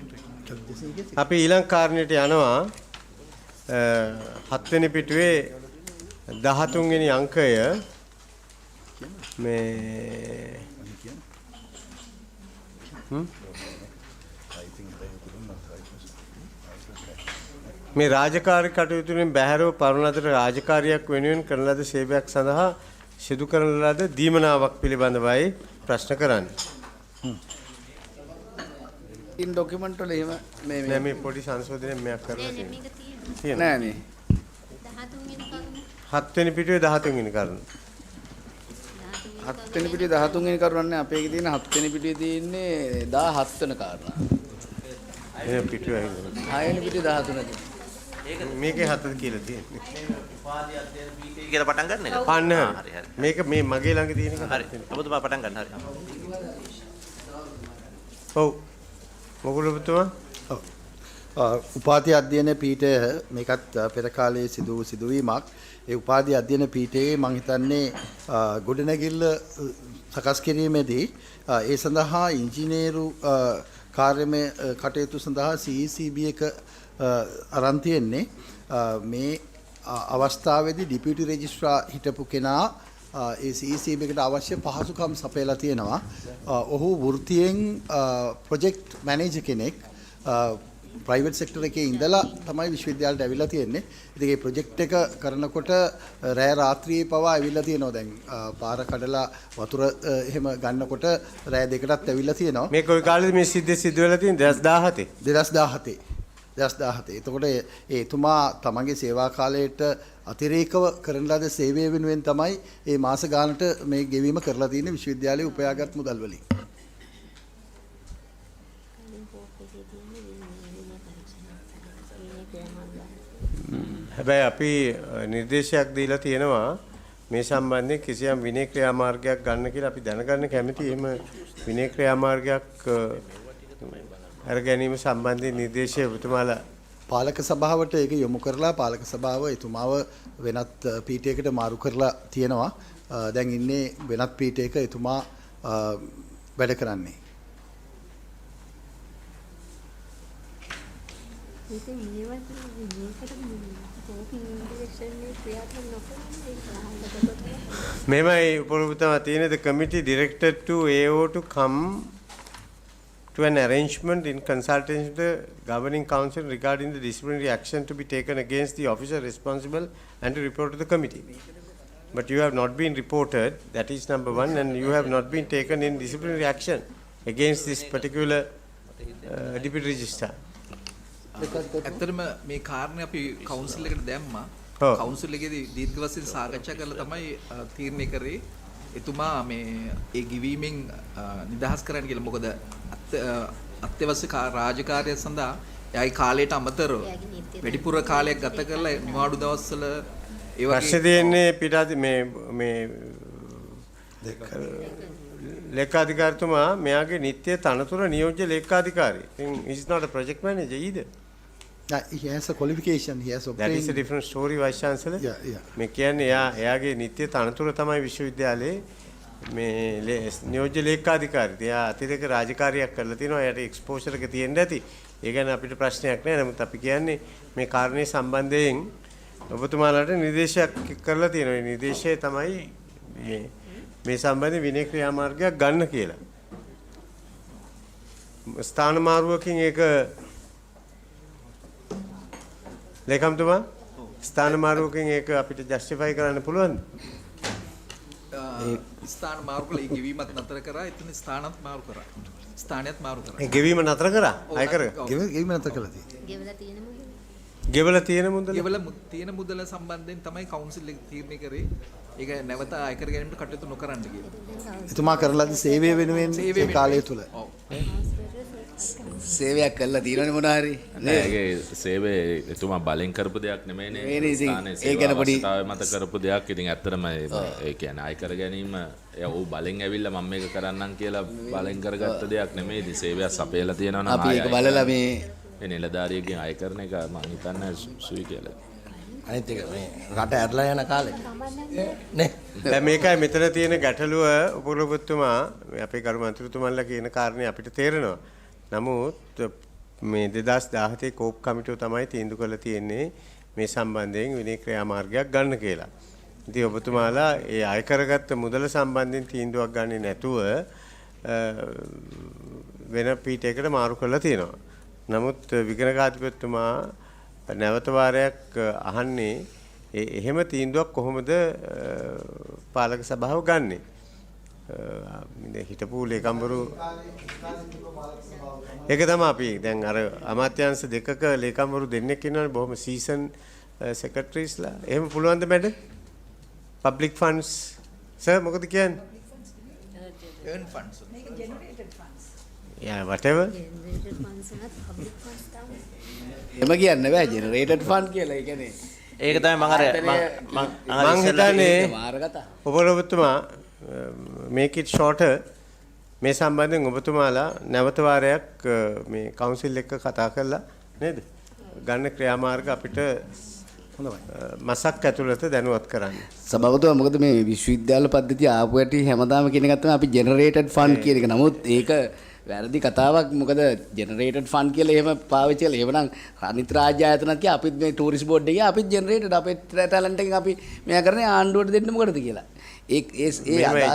අපි ඊළඟ කාරණයට යනවා 7 වෙනි පිටුවේ 13 වෙනි අංකය මේ රාජකාරී කටයුතු වලින් බැහැරව පරණ ලද රාජකාරියක් වෙනුවෙන් කරන ලද සේවයක් සඳහා සිදු කරන ලද දීමනාවක් පිළිබඳවයි ප්‍රශ්න කරන්නේ. ඉන් ડોකියුමන්ට් වල එහෙම මේ පොඩි සංශෝධනයක් මෙයක් කරලා තියෙනවා. නෑ නේ. 7 වෙනි පිටුවේ 13 වෙනි කරුණ. 7 වෙනි පිටුවේ 13 වෙනි කරුණ අපේ එකේ තියෙන 7 වෙනි පිටුවේ තියෙන්නේ 17 වෙනි කාරණා. එන පිටුවේ 6 වෙනි පිටුවේ 13 මේකේ 7ද කියලා තියෙන්නේ. උපාධි අධ්‍යයන පීඨය කියලා පටන් ගන්න එක. අන්න හරි හරි. මේක මේ මගේ ළඟ තියෙන එක. හරි. ඔබතුමා පටන් ගන්න හරි. ඔව්. මොකද ඔබතුමා? ඔව්. උපාධි අධ්‍යයන පීඨය මේකත් පෙර කාලයේ සිදු වූ සිදුවීමක්. ඒ උපාධි අධ්‍යයන පීඨයේ මම හිතන්නේ ගොඩනැගිල්ල සකස් කිරීමේදී ඒ සඳහා ඉංජිනේරු කාර්යමය කටයුතු සඳහා CECB එක අරන් තියෙන්නේ. මේ අවස්ථාවේදී ඩිපියුටි රෙජිස්ට්‍රාර් හිටපු කෙනා ඒ CECB එකට අවශ්‍ය පහසුකම් සපයලා තියෙනවා. ඔහු වෘත්තියෙන් ප්‍රොජෙක්ට් මැනේජර් කෙනෙක් ප්‍රයිවට් සෙක්ටර් එකේ ඉඳලා තමයි විශ්වවිද්‍යාලයට ඇවිල්ලා තියෙන්නේ. ඉතින් මේ ප්‍රොජෙක්ට් එක කරනකොට රෑ රාත්‍රියේ පවා ඇවිල්ලා තියෙනවා. දැන් පාර කඩලා වතුර එහෙම ගන්නකොට රෑ දෙකටත් ඇවිල්ලා තියෙනවා. මේ කොයි කාලෙද මේ සිද්ධ වෙලා තියෙන්නේ? 2017. 2017. එතකොට එතුමා තමන්ගේ සේවා කාලයට අතිරේකව කරන ලද සේවය වෙනුවෙන් තමයි මේ මාස ගානට මේ ගෙවීම කරලා තියෙන්නේ විශ්වවිද්‍යාලයේ උපයාගත් මුදල් වලින්. හැබැයි අපි නිර්දේශයක් දීලා තියෙනවා මේ සම්බන්ධයෙන් කිසියම් විනය ක්‍රියාමාර්ගයක් ගන්න කියලා අපි දැනගන්න කැමතියි. එහෙම විනය ක්‍රියාමාර්ගයක් අර ගැනීම සම්බන්ධයෙන් නිර්දේශය ඔබතුමාලා පාලක සභාවට ඒක යොමු කරලා පාලක සභාව එතුමාව වෙනත් පීඨයකට මාරු කරලා තියෙනවා. දැන් ඉන්නේ වෙනත් පීඨයක එතුමා වැඩ කරන්නේ. මෙමයි උපරෝපතම තියෙන the committee directed to AO to come to an arrangement in consultation with the governing council regarding the disciplinary action to be taken against the officer responsible and to report to the committee. But you have not been reported, that is number one, and you have not been taken in disciplinary action against this particular deputy registrar. ඇත්තටම මේ කාරණේ අපි council එකට දැම්මා. Council එකේදී දීර්ඝ වශයෙන් සාකච්ඡා කරලා තමයි තීරණය කරේ එතුමා මේ ඒ ගිවීමෙන් නිදහස් කරන්න කියලා. මොකද අත්‍යවශ්‍ය රාජකාරිය සඳහා එයාගේ කාලයට අමතරව වැඩිපුර කාලයක් ගත කරලා නිවාඩු දවස්වල ඒ වගේ ප්‍රශ්නේ තියෙන්නේ පිටාති මේ ලේකාධිකාරිතුමා මෙයාගේ නිත්‍ය තනතුර නියෝජ්‍ය ලේකාධිකාරී. He's not a project manager either. He has a qualification. He has obtained. That is a different story, Vice Chancellor. Yeah. මේ කියන්නේ එයාගේ නිත්‍ය තනතුර තමයි විශ්වවිද්‍යාලයේ මේ නියෝජ්‍ය ලේකාධිකාරී. එයා අතිරේක රාජකාරියක් කරලා තිනවා. එයාට එක්ස්පෝෂර් එක තියෙන්න ඇති. ඒ ගැන අපිට ප්‍රශ්නයක් නැහැ. නමුත් අපි කියන්නේ මේ කාරණේ සම්බන්ධයෙන් ඔබතුමාලාට නිර්දේශයක් කරලා තියෙනවා. ඒ නිර්දේශය තමයි මේ සම්බන්ධ විනය ක්‍රියාමාර්ගයක් ගන්න කියලා. ස්ථාන මාරුවකින් ඒක ලේකම්තුමා ස්ථාන මාරුවකින් ඒක අපිට ජස්ටිෆයි කරන්න පුළුවන්ද? ස්ථාන මාරු කළා. ඒ ගෙවීමත් නතර කරා. එතන ස්ථානත් මාරු කරා. ස්ථානයත් මාරු කරා. ඒ ගෙවීම නතර කරා. අය කර ගෙවීම නතර කළා තියෙන්නේ. ගෙවලා තියෙන මුදල තියෙන මුදල සම්බන්ධයෙන් තමයි කවුන්සිල් එක තීරණය කරේ. ඒක නැවත අයකර ගැනීමට කටයුතු නොකරන්න කියලා. එතුමා කරලාද සේවය වෙනුවෙන් ඒ කාලය තුල. සේවයක් කළා තියෙනවනේ මොනවා හරි. නෑ ඒකේ සේවය එතුමා බලෙන් කරපු දෙයක් නෙමෙයිනේ. ඒ ගැන පොඩි මත කරපු දෙයක්. ඉතින් ඇත්තටම ඒ කියන්නේ අයකර ගැනීම ඌ බලෙන් ඇවිල්ලා මම මේක කරන්නම් කියලා බලෙන් කරගත්ත දෙයක් නෙමෙයි. ඉතින් සේවයක් සපයලා තියෙනවා නම් අපි ඒක බලලා මේ නිලධාරියෙක්ගෙන් අය කරන එක මම හිතන්නේ සුයි කියලා. අනිත් එක මේ රට ඇරලා යන කාලේ නේ. දැන් මේකයි මෙතන තියෙන ගැටලුව උපුලපුතුමා අපේ ගරු මන්ත්‍රීතුමන්ලා කියන කාරණේ අපිට තේරෙනවා. නමුත් මේ 2017 කෝප් කමිටුව තමයි තීන්දුව කරලා තියෙන්නේ මේ සම්බන්ධයෙන් විනය ක්‍රියාමාර්ගයක් ගන්න කියලා. ඉතින් ඔබතුමාලා ඒ අය කරගත්ත මුදල සම්බන්ධයෙන් තීන්දුවක් ගන්නේ නැතුව වෙන පීඨයකට මාරු කරලා තියෙනවා. නමුත් විගණකාධිපතිතුමා නැවත වාරයක් අහන්නේ එහෙම තීන්දුවක් කොහොමද පාලක සභාව ගන්නෙ? හිටපු ලේකම්වරු ඒක තමයි අපි දැන් අර අමාත්‍යාංශ දෙකක ලේකම්වරු දෙන්නෙක් ඉන්නවනේ බොහොම සීසන් සෙක්‍රටරිස්ලා. එහෙම පුළුවන්ද මැඩම්? පබ්ලික් ෆන්ඩ්ස් සර් මොකද කියන්නේ? earn funds. මේක generated funds. Yeah, whatever. generated funds උනත් public funds තමයි. එම කියන්න බෑ ජෙනරේටඩ් ෆන්ඩ් කියලා. ඒ කියන්නේ ඒක තමයි මම හිතන්නේ ඔබතුමා make it shorter මේ සම්බන්ධයෙන් ඔබතුමාලා නැවත වාරයක් මේ කවුන්සිල් එක්ක කතා කරලා නේද? ගන්න ක්‍රියාමාර්ග අපිට මසක් ඇතුළත දැනුවත් කරන්න. සභාපතිතුමා මොකද මේ විශ්වවිද්‍යාල පද්ධතිය ආපු ඇටි හැමදාම කියන එක තමයි අපි ජෙනරේටඩ් ෆන්ඩ් කියන එක. නමුත් ඒක වැරදි කතාවක්. මොකද ජෙනරේටඩ් ෆන්ඩ් කියලා එහෙම පාවිච්චි කළා. එහෙමනම් අනිත් රාජ්‍ය ආයතනත් කිය අපිත් මේ ටූරිස්ට් බෝඩ් එකේ අපිත් ජෙනරේටඩ් අපේ ටැලන්ට් එකෙන් අපි මෙයා කරන්නේ ආණ්ඩුවට දෙන්න මොකටද කියලා. ඒ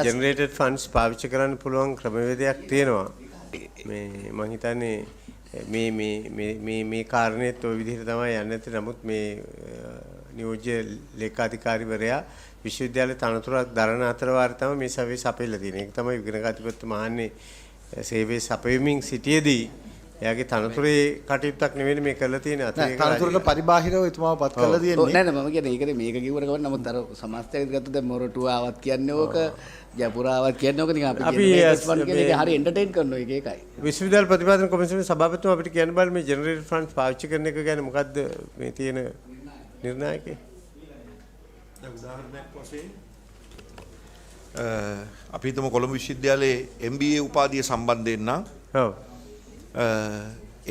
ජෙනරේටඩ් ෆන්ඩ්ස් පාවිච්චි කරන්න පුළුවන් ක්‍රමවේදයක් තියෙනවා. මේ මම හිතන්නේ මේ කාරණේත් ওই විදිහට තමයි යන්නේ නැති. නමුත් මේ නියෝජ්‍ය ලේකාධිකාරිවරයා විශ්වවිද්‍යාලයේ තනතුරක් දරන අතර වාරේ තමයි මේ සර්විස් අපෙල්ල තියෙන්නේ. ඒක තමයි විගණකාධිපතිතුමා මහන්නේ සේවයේ සපයමින් සිටියේදී එයාගේ තනතුරේ කටයුත්තක් නෙවෙයි මේ කරලා තියෙන්නේ. අතිරේක තනතුරට පරිබාහිරව එතුමාව පත් කරලා තියෙන්නේ. නෑ නෑ මම කියන්නේ ඒකනේ මේක කිව්වට කවන්න. නමුත් අර සමාජයට ගත්තොත් දැන් මොරටුව ආවත් කියන්නේ ඕක ජයපුරාවත් කියන්නේ ඕක නිකන් අපි කියන්නේ හරි එන්ටර්ටේන් කරනවා ඒකයි. විශ්වවිද්‍යාල ප්‍රතිපාදන කොමිසමේ සභාපතිතුමා අපිට කියන්න බෑ මේ ජෙනරේටඩ් ෆන්ඩ්ස් පාවිච්චි කරන එක ගැන මොකද්ද මේ තියෙන නිර්ණායකේ? දැන් උදාහරණයක් වශයෙන් අපි හිතමු කොළඹ විශ්වවිද්‍යාලයේ MBA උපාධිය සම්බන්ධයෙන් නම්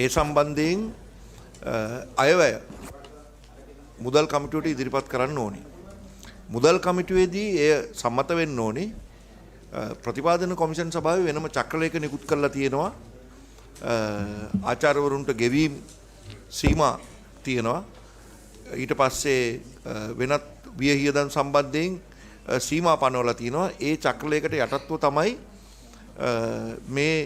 ඒ සම්බන්ධයෙන් අයවැය මුදල් කමිටුවට ඉදිරිපත් කරන්න ඕනේ. මුදල් කමිටුවේදී එය සම්මත වෙන්න ඕනේ. ප්‍රතිපාදන කොමිෂන් සභාවේ වෙනම චක්‍රලේඛ නිකුත් කරලා තියෙනවා. ආචාර්යවරුන්ට ගෙවීම් සීමා තියෙනවා. ඊට පස්සේ වෙනත් වියහියදන් සම්බන්ධයෙන් සීමා පනවලා තියෙනවා. ඒ චක්‍රලේඛයට යටත්ව තමයි මේ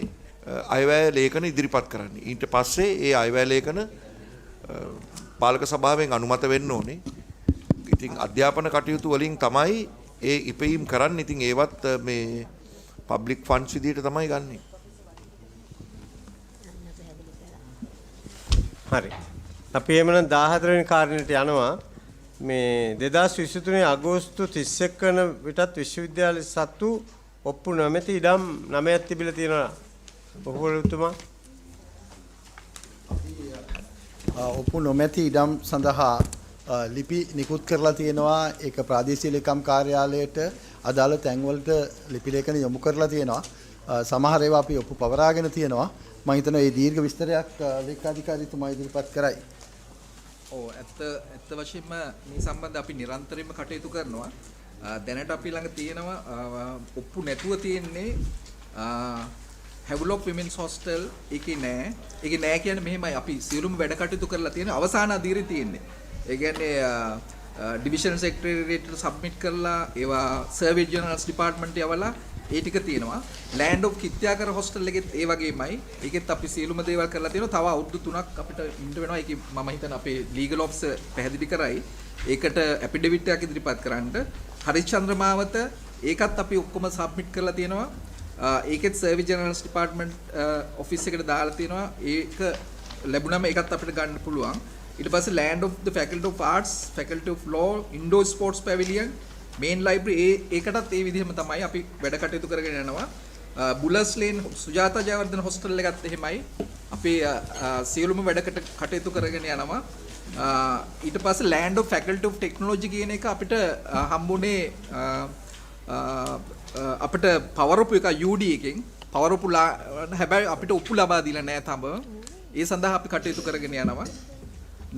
අයවැය ලේඛන ඉදිරිපත් කරන්නේ. ඊට පස්සේ ඒ අයවැය ලේඛන පාලක සභාවෙන් අනුමත වෙන්න ඕනේ. ඉතින් අධ්‍යාපන කටයුතු වලින් තමයි ඒ ඉපයීම් කරන්නේ. ඉතින් ඒවත් මේ පබ්ලික් ෆන්ඩ්ස් විදිහට තමයි ගන්නෙ. හරි. අපි එමනම් 14 වෙනි කාරණයට යනවා. මේ 2023 අගෝස්තු 31 වන විටත් විශ්වවිද්‍යාලය සතු ඔප්පු නොමැති ඉඩම් 9ක් තිබිලා තියෙනවා. ඔප්පුතුමා ඔප්පු නොමැති ඉඩම් සඳහා ලිපි නිකුත් කරලා තියෙනවා. ඒක ප්‍රාදේශීය ලේකම් කාර්යාලයට අදාළ තැන්වලට ලිපි ලේඛන යොමු කරලා තියෙනවා. සමහර ඒවා අපි ඔප්පු පවරාගෙන තියෙනවා. මම හිතනවා මේ දීර්ඝ විස්තරයක් ලේකාධිකාරීතුමා ඉදිරිපත් කරයි. ඔව් ඇත්ත වශයෙන්ම මේ සම්බන්ධ අපි නිරන්තරයෙන්ම කටයුතු කරනවා. දැනට අපි ළඟ තියෙනවා ඔප්පු නැතුව තියෙන්නේ හැවුලොක් විමෙන්ස් හොස්ටල් එකේ නෑ. ඒකේ නෑ කියන්නේ මෙහෙමයි අපි සියලුම වැඩ කටයුතු කරලා තියෙන අවසාන අදියරේ තියෙන්නේ. ඒ කියන්නේ ඩිවිෂන් සෙක්‍රටරියේට් සබ්මිට් කරලා ඒවා සර්වේ ජර්නල්ස් ඩිපාර්ට්මන්ට් යවලා ඒ ටික තියෙනවා. ලෑන්ඩ් ඔෆ් කිත්‍යාකර හොස්ටල් එකෙත් ඒ වගේමයි. ඒකෙත් අපි සියලුම දේවල් කරලා තියෙනවා. තව අවුරුදු 3ක් අපිට ඉන්න වෙනවා. ඒකේ මම හිතන අපේ ලීගල් ඔෆිසර් පැහැදිලි කරයි. ඒකට ඇෆිඩෙවිට් එකක් ඉදිරිපත් කරන්න. හරිචන්ද්‍ර මාවත ඒකත් අපි ඔක්කොම සබ්මිට් කරලා තියෙනවා. ඒකෙත් සර්වේ ජර්නල්ස් ඩිපාර්ට්මන්ට් ඔෆිස් එකට දාලා තියෙනවා. ඒක ලැබුණාම ඒකත් අපිට ගන්න පුළුවන්. ඊට පස්සේ land of the faculty of arts, faculty of law, indoor sports pavilion, main library ඒකටත් ඒ විදිහම තමයි අපි වැඩ කටයුතු කරගෙන යනවා. බුලස් ලේන් සුජාතා ජයවර්ධන හොස්ටල් එකත් එහෙමයි. අපි සියලුම වැඩ කටයුතු කරගෙන යනවා. ඊට පස්සේ land of faculty of technology කියන එක අපිට හම්බුනේ අපිට power up එක UD එකෙන් power up හැබැයි අපිට ඔප්පු ලබා දීලා නැහැ තම. ඒ සඳහා අපි කටයුතු කරගෙන යනවා.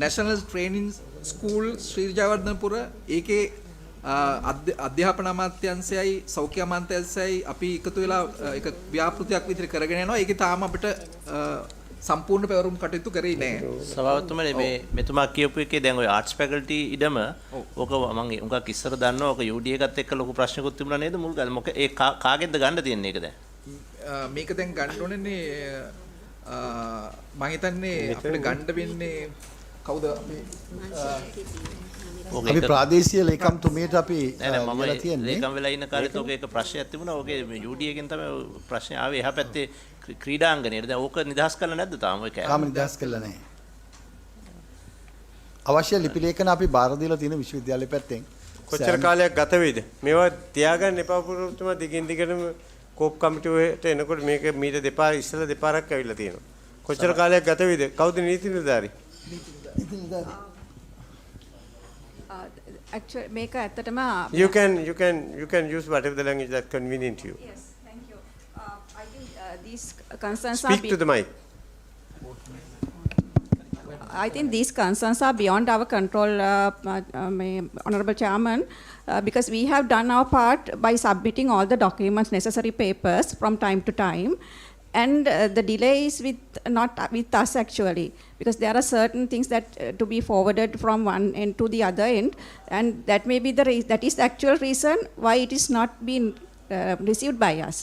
National Training School ශ්‍රී ජයවර්ධනපුර ඒකේ අධ්‍යාපන අමාත්‍යාංශයයි සෞඛ්‍ය අමාත්‍යාංශයයි අපි එකතු වෙලා එක ව්‍යාපෘතියක් විදිහට කරගෙන යනවා. ඒකේ තාම අපිට සම්පූර්ණ පැවරුම් කටයුතු කරේ නෑ. සභාපතිතුමනි මේ මෙතුමා කියපු එකේ දැන් ඔය ආර්ට්ස් ෆැකල්ටි ඉඩම ඕක මම උඟක් ඉස්සර දන්නවා ඕක UD එකත් එක්ක ලොකු ප්‍රශ්නකුත් තිබුණා නේද මුල් කාලේ. මොකද ඒ කාගෙන්ද ගන්න තියෙන්නේ ඒක දැන්? මේක දැන් ගන්න ඕනේනේ මම හිතන්නේ අපිට ගන්න වෙන්නේ කවුද අපි ප්‍රාදේශීය ලේකම්තුමියට අපි කියලා තියෙන්නේ. ලේකම් වෙලා ඉන්න කාලෙත් ඔක එක ප්‍රශ්නයක් තිබුණා. ඔකේ UD එකෙන් තමයි ප්‍රශ්නේ ආවේ. එහා පැත්තේ ක්‍රීඩාංගණයට. දැන් ඕක නිදහස් කරලා නැද්ද තාම ඔය කෑම? තාම නිදහස් කරලා නැහැ. අවශ්‍ය ලිපි ලේඛන අපි බාර දීලා තියෙන විශ්වවිද්‍යාලය පැත්තෙන්. කොච්චර කාලයක් ගත වෙයිද? මේවා තියාගන්න එපා පුරුතුමා දිගින් දිගටම කෝප් කමිටුවට එනකොට මේක මීට දෙපාර ඉස්සෙල්ලා දෙපාරක් ඇවිල්ලා තියෙනවා. කොච්චර කාලයක් ගත වෙයිද? කවුද නීති නිලධාරී? Actually, make a you can use whatever the language that's convenient to you. Yes, thank you. I think these concerns Speak to the mic. I think these concerns are beyond our control, Honorable Chairman, because we have done our part by submitting all the documents, necessary papers from time to time. And the delay is not with us actually, because there are certain things that to be forwarded from one end to the other end, and that may be that is the actual reason why it is not being received by us.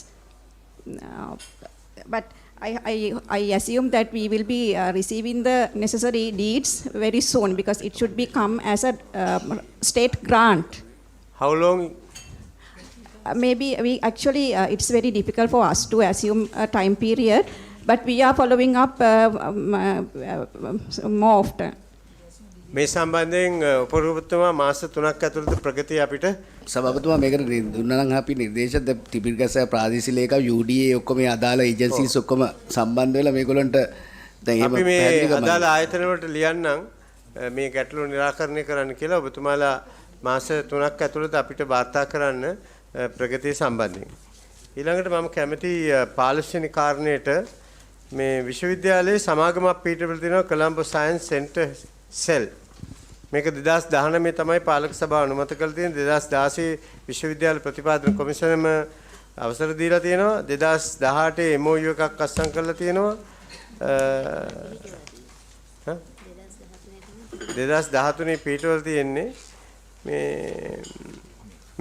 But I assume that we will be receiving the necessary deeds very soon, because it should become as a state grant. How long? Maybe we actually it's very difficult for us to assume a time period, but we are following up more often. මේ සම්බන්ධයෙන් උපරූපතුමා මාස 3ක් ඇතුළත ප්‍රගතිය අපිට සභාපතිතුමා මේකට දුන්නා නම් අපි නිර්දේශ ත්‍රිපිටකස ප්‍රාදේශීය ලේකම් UDA ඔක්කොම අදාළ ඒජන්සිස් ඔක්කොම සම්බන්ධ වෙලා මේගොල්ලන්ට දැන් අපි මේ අදාළ ආයතන වලට ලියන්නම් මේ ගැටලු निराකරණය කරන්න කියලා ඔබතුමාලා මාස 3ක් ඇතුළත අපිට වාර්තා කරන්න ප්‍රගතිය සම්බන්ධයෙන්. ඊළඟට මම කැමති 15 වෙනි කාරණයට මේ විශ්වවිද්‍යාලයේ සමාගමක් පිටවෙලා තියෙනවා කොළඹ සයන්ස් සෙන්ටර් සෙල්. මේක 2019 තමයි පාලක සභාව අනුමත කළ තියෙන. 2016 විශ්වවිද්‍යාල ප්‍රතිපාදන කොමිෂනම අවසර දීලා තියෙනවා. 2018 MOU එකක් අත්සන් කරලා තියෙනවා. 2013 පිටවල තියෙන්නේ මේ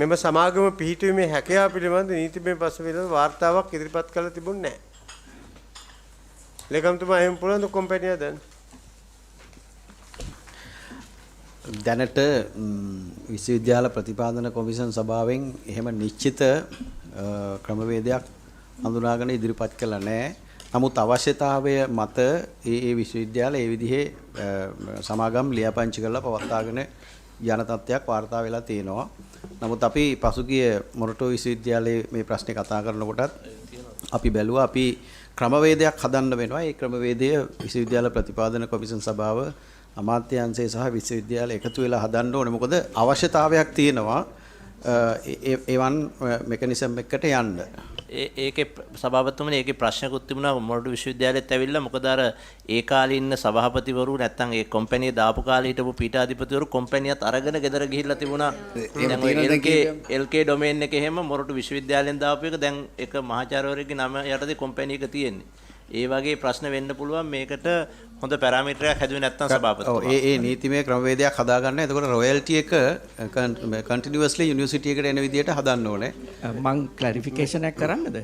මෙම සමාගම පිහිටුවීමේ හැකියාව පිළිබඳ නීතිමය පසුබිම වාර්තාවක් ඉදිරිපත් කළ තිබුණේ නැහැ. ලේකම්තුමා එහෙම පුළුවන්ද කොම්පැනි හදන්න? දැනට විශ්වවිද්‍යාල ප්‍රතිපාදන කොමිෂන් සභාවෙන් එහෙම නිශ්චිත ක්‍රමවේදයක් හඳුනාගෙන ඉදිරිපත් කළා නැහැ. නමුත් අවශ්‍යතාවය මත ඒ විශ්වවිද්‍යාල ඒ විදිහේ සමාගම් ලියාපදිංචි කරලා පවත්වාගෙන යන තත්ත්වයක් වාර්තා වෙලා තියෙනවා. නමුත් අපි පසුගිය මොරටුව විශ්වවිද්‍යාලයේ මේ ප්‍රශ්නේ කතා කරනකොටත් අපි බැලුවා අපි ක්‍රමවේදයක් හදන්න වෙනවා. ඒ ක්‍රමවේදය විශ්වවිද්‍යාල ප්‍රතිපාදන කොමිෂන් සභාව අමාත්‍යාංශය සහ විශ්වවිද්‍යාල එකතු වෙලා හදන්න ඕනේ. මොකද අවශ්‍යතාවයක් තියෙනවා එවන් මෙකනිසම් එකකට යන්න. ඒකේ සභාපතිතුමනි ඒකේ ප්‍රශ්නකුත් තිබුණා මොරටු විශ්වවිද්‍යාලෙත් ඇවිල්ලා මොකද අර ඒ කාලේ ඉන්න සභාපතිවරු නැත්තම් ඒ කම්පැනි දාපු කාලේ හිටපු පීඨාධිපතිවරු කම්පැනියත් අරගෙන ගෙදර ගිහිල්ලා තිබුණා. දැන් LK ඩොමේන් එකේ හැම මොරටු විශ්වවිද්‍යාලෙන් දාපු එක දැන් එක මහාචාර්යවරයෙක්ගේ නම යටතේ කම්පැනි එක තියෙන්නේ. ඒ වගේ ප්‍රශ්න වෙන්න පුළුවන් මේකට හොඳ පැරාමීටරයක් හැදුවේ නැත්නම් සභාපතිතුමා. ඒ නීතිමය ක්‍රමවේදයක් හදාගන්න. එතකොට රොයල්ටි එක කන්ටිනියස්ලි යුනිවර්සිටි එකට එන විදිහට හදන්න ඕනේ. මම ක්ලැරිෆිකේෂන් එකක් කරන්නද?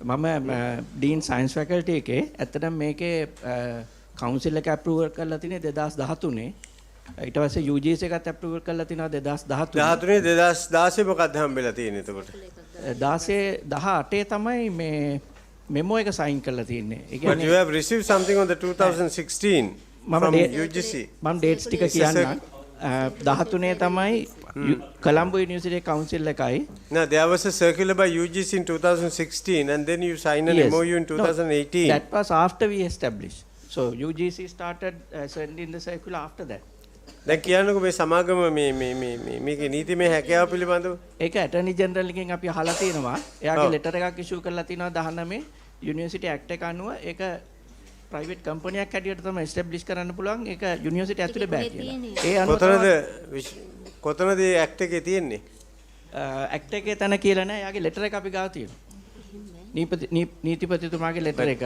මම ඩීන් සයන්ස් ෆැකල්ටි එකේ ඇත්තටම මේකේ කවුන්සිල් එක අප්‍රූවල් කරලා තියෙන්නේ 2013. ඊට පස්සේ UGC එකත් අප්‍රූවල් කරලා තිනවා 2013. 2016 මොකක්ද හම්බෙලා තියෙන්නේ එතකොට? 18 තමයි මේ මෙමෝ එක සයින් කරලා තියෙන්නේ. ඒ කියන්නේ But you have received something on the 2016 from UGC. මම dates ටික කියන්නම්. 13 තමයි Colombo University Council එකයි. No, there was a circular by UGC in 2016 and then you signed an MOU in 2018. No, that was after we established. So UGC started sending the circular after that. දැන් කියන්නකෝ මේ සමාගම මේකේ නීතිමය හැකියාව පිළිබඳව. ඒක ඇටර්නි ජෙනරල් එකෙන් අපි අහලා තියෙනවා. එයාගේ ලෙටර් එකක් ඉෂුව කරලා තිනවා 19 යුනිවර්සිටි ඇක්ට් එක අනුව ඒක ප්‍රයිවට් කම්පැනියක් හැටියට තමයි එස්ටැබ්ලිෂ් කරන්න පුළුවන්. ඒක යුනිවර්සිටි ඇතුලේ බෑ කියලා. ඒ අනුව කොතනද ඒ ඇක්ට් එකේ තියෙන්නේ? ඇක්ට් එකේ තන කියලා නෑ. එයාගේ ලෙටර් එක අපි ගාව තියෙනවා. නීතිපතිතුමාගේ ලෙටර් එක.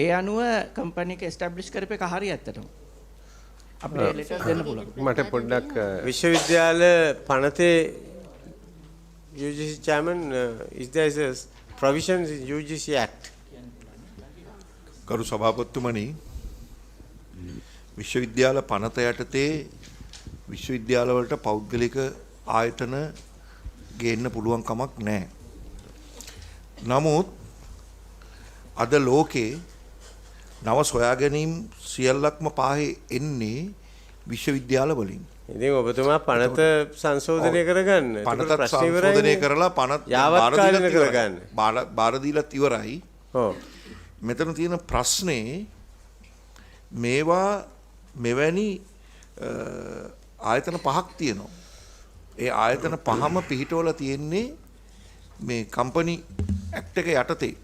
ඒ අනුව කම්පැනි එක එස්ටැබ්ලිෂ් කරපු එක හරිය ඇත්තටම. අපේ ලෙටර් දෙන්න පුළුවන්. මට පොඩ්ඩක් විශ්වවිද්‍යාල පනතේ UGC chairman is there a provisions in UGC Act? කරු සභාපතිතුමනි විශ්වවිද්‍යාල පනත යටතේ විශ්වවිද්‍යාල වලට පෞද්ගලික ආයතන ගේන්න පුළුවන් කමක් නැහැ. නමුත් අද ලෝකේ නව සොයා ගැනීම් සියල්ලක්ම පාහේ එන්නේ විශ්වවිද්‍යාල වලින්. ඉතින් ඔබතුමා පනත සංශෝධනය කරගන්න. පනත සංශෝධනය කරලා පනත බාර දීලත් ඉවරයි. ඔව්. මෙතන තියෙන ප්‍රශ්නේ මේවා මෙවැනි ආයතන පහක් තියෙනවා. ඒ ආයතන පහම පිහිටවල තියෙන්නේ මේ කම්පැනි ඇක්ට් එක යටතේ.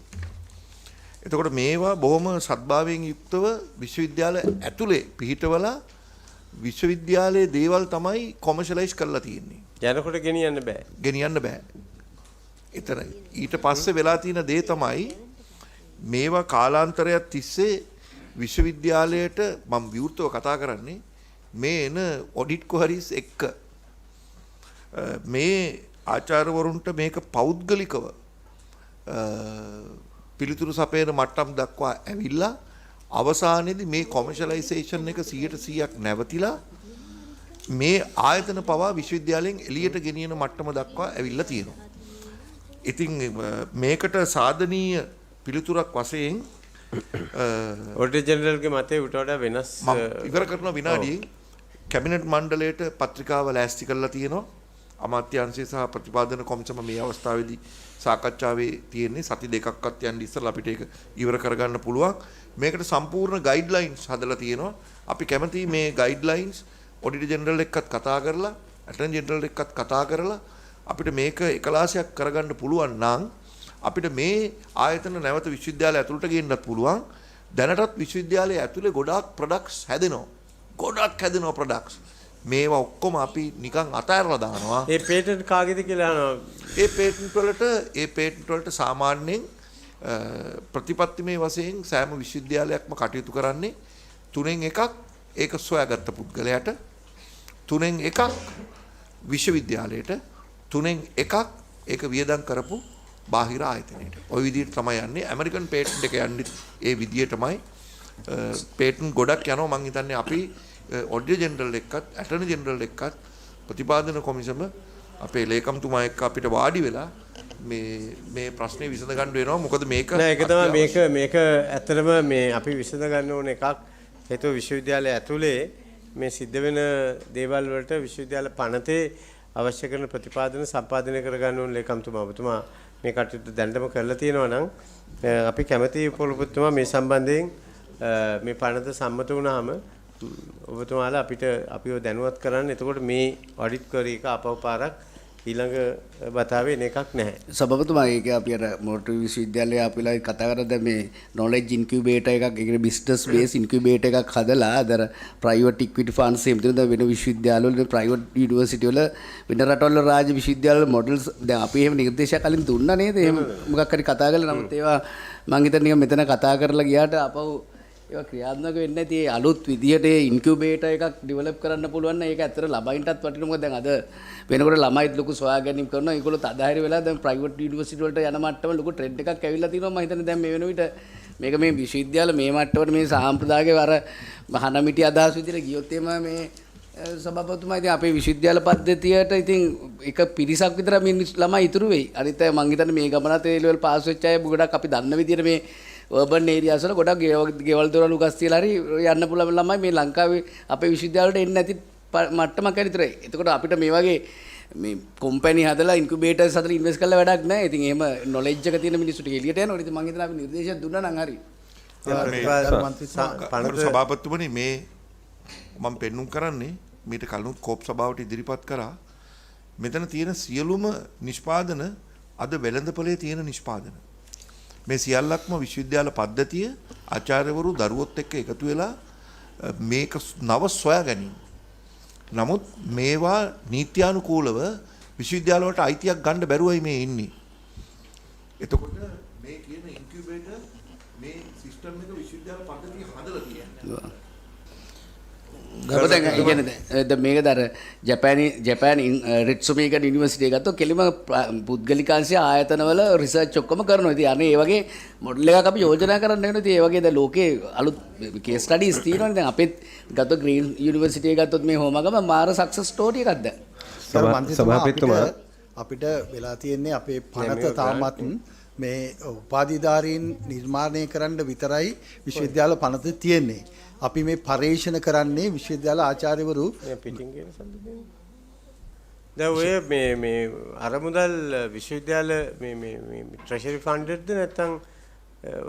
එතකොට මේවා බොහොම සත්භාවයෙන් යුක්තව විශ්වවිද්‍යාල ඇතුලේ පිහිටවලා විශ්වවිද්‍යාලයේ දේවල් තමයි කොමර්ෂලයිස් කරලා තියෙන්නේ. යනකොට ගෙනියන්න බෑ. ගෙනියන්න බෑ. එතන ඊට පස්සේ වෙලා තියෙන දේ තමයි මේවා කාලාන්තරයක් තිස්සේ විශ්වවිද්‍යාලයට මම විවෘතව කතා කරන්නේ මේ එන ඔඩිට් කොහරිස් එක්ක මේ ආචාර්යවරුන්ට මේක පෞද්ගලිකව පිළිතුරු සපයන මට්ටම් දක්වා ඇවිල්ලා අවසානයේදී මේ කොමර්ෂලයිසේෂන් එක 100%ක් නැවතිලා මේ ආයතන පවා විශ්වවිද්‍යාලයෙන් එළියට ගෙනියන මට්ටම දක්වා ඇවිල්ලා තියෙනවා. ඉතින් මේකට සාධනීය පිළිතුරක් වශයෙන් ඔඩිටර් ජෙනරල්ගේ මතය උට වඩා වෙනස් ඉවර කරන විනාඩියේ කැබිනට් මණ්ඩලයට පත්‍රිකාව ලෑස්ති කරලා තියෙනවා. අමාත්‍යාංශය සහ ප්‍රතිපාදන කොමිසම මේ අවස්ථාවේදී සාකච්ඡාවේ තියෙන්නේ සති දෙකක්වත් යන්න ඉස්සෙල්ලා අපිට ඒක ඉවර කරගන්න පුළුවන්. මේකට සම්පූර්ණ ගයිඩ්ලයින්ස් හදලා තියෙනවා. අපි කැමතියි මේ ගයිඩ්ලයින්ස් ඔඩිටර් ජෙනරල් එක්කත් කතා කරලා ඇටර්නි ජෙනරල් එක්කත් කතා කරලා අපිට මේක එකලාසයක් කරගන්න පුළුවන් නම් අපිට මේ ආයතන නැවත විශ්වවිද්‍යාලය ඇතුළට ගේන්නත් පුළුවන්. දැනටත් විශ්වවිද්‍යාලයේ ඇතුලේ ගොඩාක් ප්‍රොඩක්ට්ස් හැදෙනවා. ගොඩක් හැදෙනවා ප්‍රොඩක්ට්ස්. මේවා ඔක්කොම අපි නිකන් අතහැරලා දානවා. ඒ පේටන්ට් කාගේද කියලා අහනවා. ඒ පේටන්ට් වලට සාමාන්‍යයෙන් ප්‍රතිපත්තිමය වශයෙන් සෑම විශ්වවිද්‍යාලයක්ම කටයුතු කරන්නේ තුනෙන් එකක් ඒක සොයාගත්ත පුද්ගලයාට, තුනෙන් එකක් විශ්වවිද්‍යාලයට, තුනෙන් එකක් ඒක වියදම් කරපු බාහිර ආයතනයට. ওই විදිහට තමයි යන්නේ. ඇමරිකන් පේටන්ට් එක යන්නේ ඒ විදිහටමයි. පේටන්ට් ගොඩක් යනවා. මං හිතන්නේ අපි ඔඩිටර් ජෙනරල් එක්කත් ඇටර්නි ජෙනරල් එක්කත් ප්‍රතිපාදන කොමිසම අපේ ලේකම්තුමා එක්ක අපිට වාඩි වෙලා මේ ප්‍රශ්නේ විසඳ ගන්න වෙනවා. මොකද මේක නෑ ඒක තමයි මේක ඇත්තටම මේ අපි විසඳ ගන්න ඕන එකක්. හේතුව විශ්වවිද්‍යාලය ඇතුලේ මේ සිද්ධ වෙන දේවල් වලට විශ්වවිද්‍යාල පනතේ අවශ්‍ය කරන ප්‍රතිපාදන සම්පාදනය කරගන්න ඕන ලේකම්තුමා ඔබතුමා මේ කටයුතු දැනටම කරලා තියෙනවා නම් අපි කැමැති පොළොපතිතුමා මේ සම්බන්ධයෙන් මේ පනත සම්මත වුණාම ඔබතුමාලා අපිව දැනුවත් කරන්න. එතකොට මේ ඔඩිට් ක්වරි එක අපව පාරක් ඊළඟ බතාවේ එන එකක් නැහැ. සභාපතිතුමා ඒක අපි අර මොරටු විශ්වවිද්‍යාලයේ අපි ලා කතා කරද්ද මේ knowledge incubator එකක් ඒ කියන්නේ business base incubator එකක් හදලා අර private equity funds එහෙම තියෙන වෙන විශ්වවිද්‍යාලවල private university වල වෙන රටවල රාජ්‍ය විශ්වවිද්‍යාල models දැන් අපි එහෙම නිර්දේශයක් කලින් දුන්නා නේද? එහෙම මොකක් හරි කතා කරලා නමුත් ඒවා මම හිතන්නේ මෙතන කතා කරලා ගියාට අපව ඒවා ක්‍රියාත්මක වෙන්නේ නැති අලුත් විදියට ඉන්කියුබේටර් එකක් ඩෙවලොප් කරන්න පුළුවන් නම් ඒක ඇත්තට ළමයින්ටත් වටිනවා. මොකද දැන් අද වෙනකොට ළමයිත් ලොකු සොයා ගැනීම කරනවා. ඒගොල්ලෝ තදාහිර වෙලා දැන් ප්‍රයිවට් යුනිවර්සිටි වලට යන මට්ටම ලොකු ට්‍රෙන්ඩ් එකක් ඇවිල්ලා තිනවා. මම හිතන්නේ දැන් මේ වෙන විට මේක මේ විශ්වවිද්‍යාල මේ මට්ටමට මේ සාම්ප්‍රදායික අර මහනමිටි අදහස් විදිහට ගියොත් එම මේ සභාපතිතුමා ඉතින් අපේ විශ්වවිද්‍යාල පද්ධතියට ඉතින් එක පිරිසක් විතර මේ ළමයි ඉතුරු වෙයි. අනිත් අය මම හිතන්නේ මේ ගමනත් ඒ ලෙවල් පාස් වෙච්ච අය ගොඩක් අපි දන්න විදිහට මේ urban areas වල ගොඩක් ගෙවල් දොරවල් උගස් තියලා හරි යන්න පුළුවන් ළමයි මේ ලංකාවේ අපේ විශ්වවිද්‍යාල වලට එන්නේ නැති මට්ටමක් විතරයි. එතකොට අපිට මේ වගේ මේ කම්පැනි හදලා ඉන්කියුබේටර්ස් හදලා ඉන්වෙස්ට් කරලා වැඩක් නැහැ. ඉතින් එහෙම නොලෙජ් එක තියෙන මිනිස්සුන්ට එළියට යනවා. ඉතින් මම හිතනවා අපි නිර්දේශයක් දුන්නා නම් හරි. සභාපතිතුමනි මේ මම පෙන්눔 කරන්නේ මීට කලින් කෝප් සභාවට ඉදිරිපත් කරා මෙතන තියෙන සියලුම නිෂ්පාදන අද වෙළඳපොලේ තියෙන නිෂ්පාදන. මේ සියල්ලක්ම විශ්වවිද්‍යාල පද්ධතිය ආචාර්යවරු දරුවොත් එක්ක එකතු වෙලා මේක නව සොයා ගැනීම. නමුත් මේවා නීත්‍යානුකූලව විශ්වවිද්‍යාල වලට අයිතියක් ගන්න බැරුවයි මේ ඉන්නේ. එතකොට මේ කියන ඉන්කියුබේටර් මේ සිස්ටම් එක විශ්වවිද්‍යාල පද්ධතිය හදලා තියෙනවා. ගබදන් කියන්නේ මේක දර ජපාන් රිට්සුමේකන් යුනිවර්සිටි එක ගත්තොත් කෙලිම පුද්ගලිකාංශය ආයතනවල රිසර්ච් ඔක්කොම කරනවා. ඉතින් අනේ ඒ වගේ මොඩල් එකක් අපි යෝජනා කරන්න වෙනවා. ඉතින් ඒ වගේ දැන් ලෝකේ අලුත් කේස් ස්ටඩීස් තියෙනවානේ. දැන් අපෙත් ගත්තොත් ග්‍රීන් යුනිවර්සිටි එක ගත්තොත් මේ හෝමගම මාර සක්සස් ස්ටෝරි එකක් දැන්. සභාපතිතුමා අපිට වෙලා තියෙන්නේ අපේ පනත තාමත් මේ උපාධිධාරීන් නිර්මාණය කරන්න විතරයි විශ්වවිද්‍යාල පනත තියෙන්නේ. අපි මේ පරීක්ෂණ කරන්නේ විශ්වවිද්‍යාල ආචාර්යවරු පිටින් කියන සම්බන්ධයෙන් දැන් ඔය මේ අරමුදල් විශ්වවිද්‍යාල මේ ට්‍රෙෂරි ෆන්ඩ්ද නැත්නම්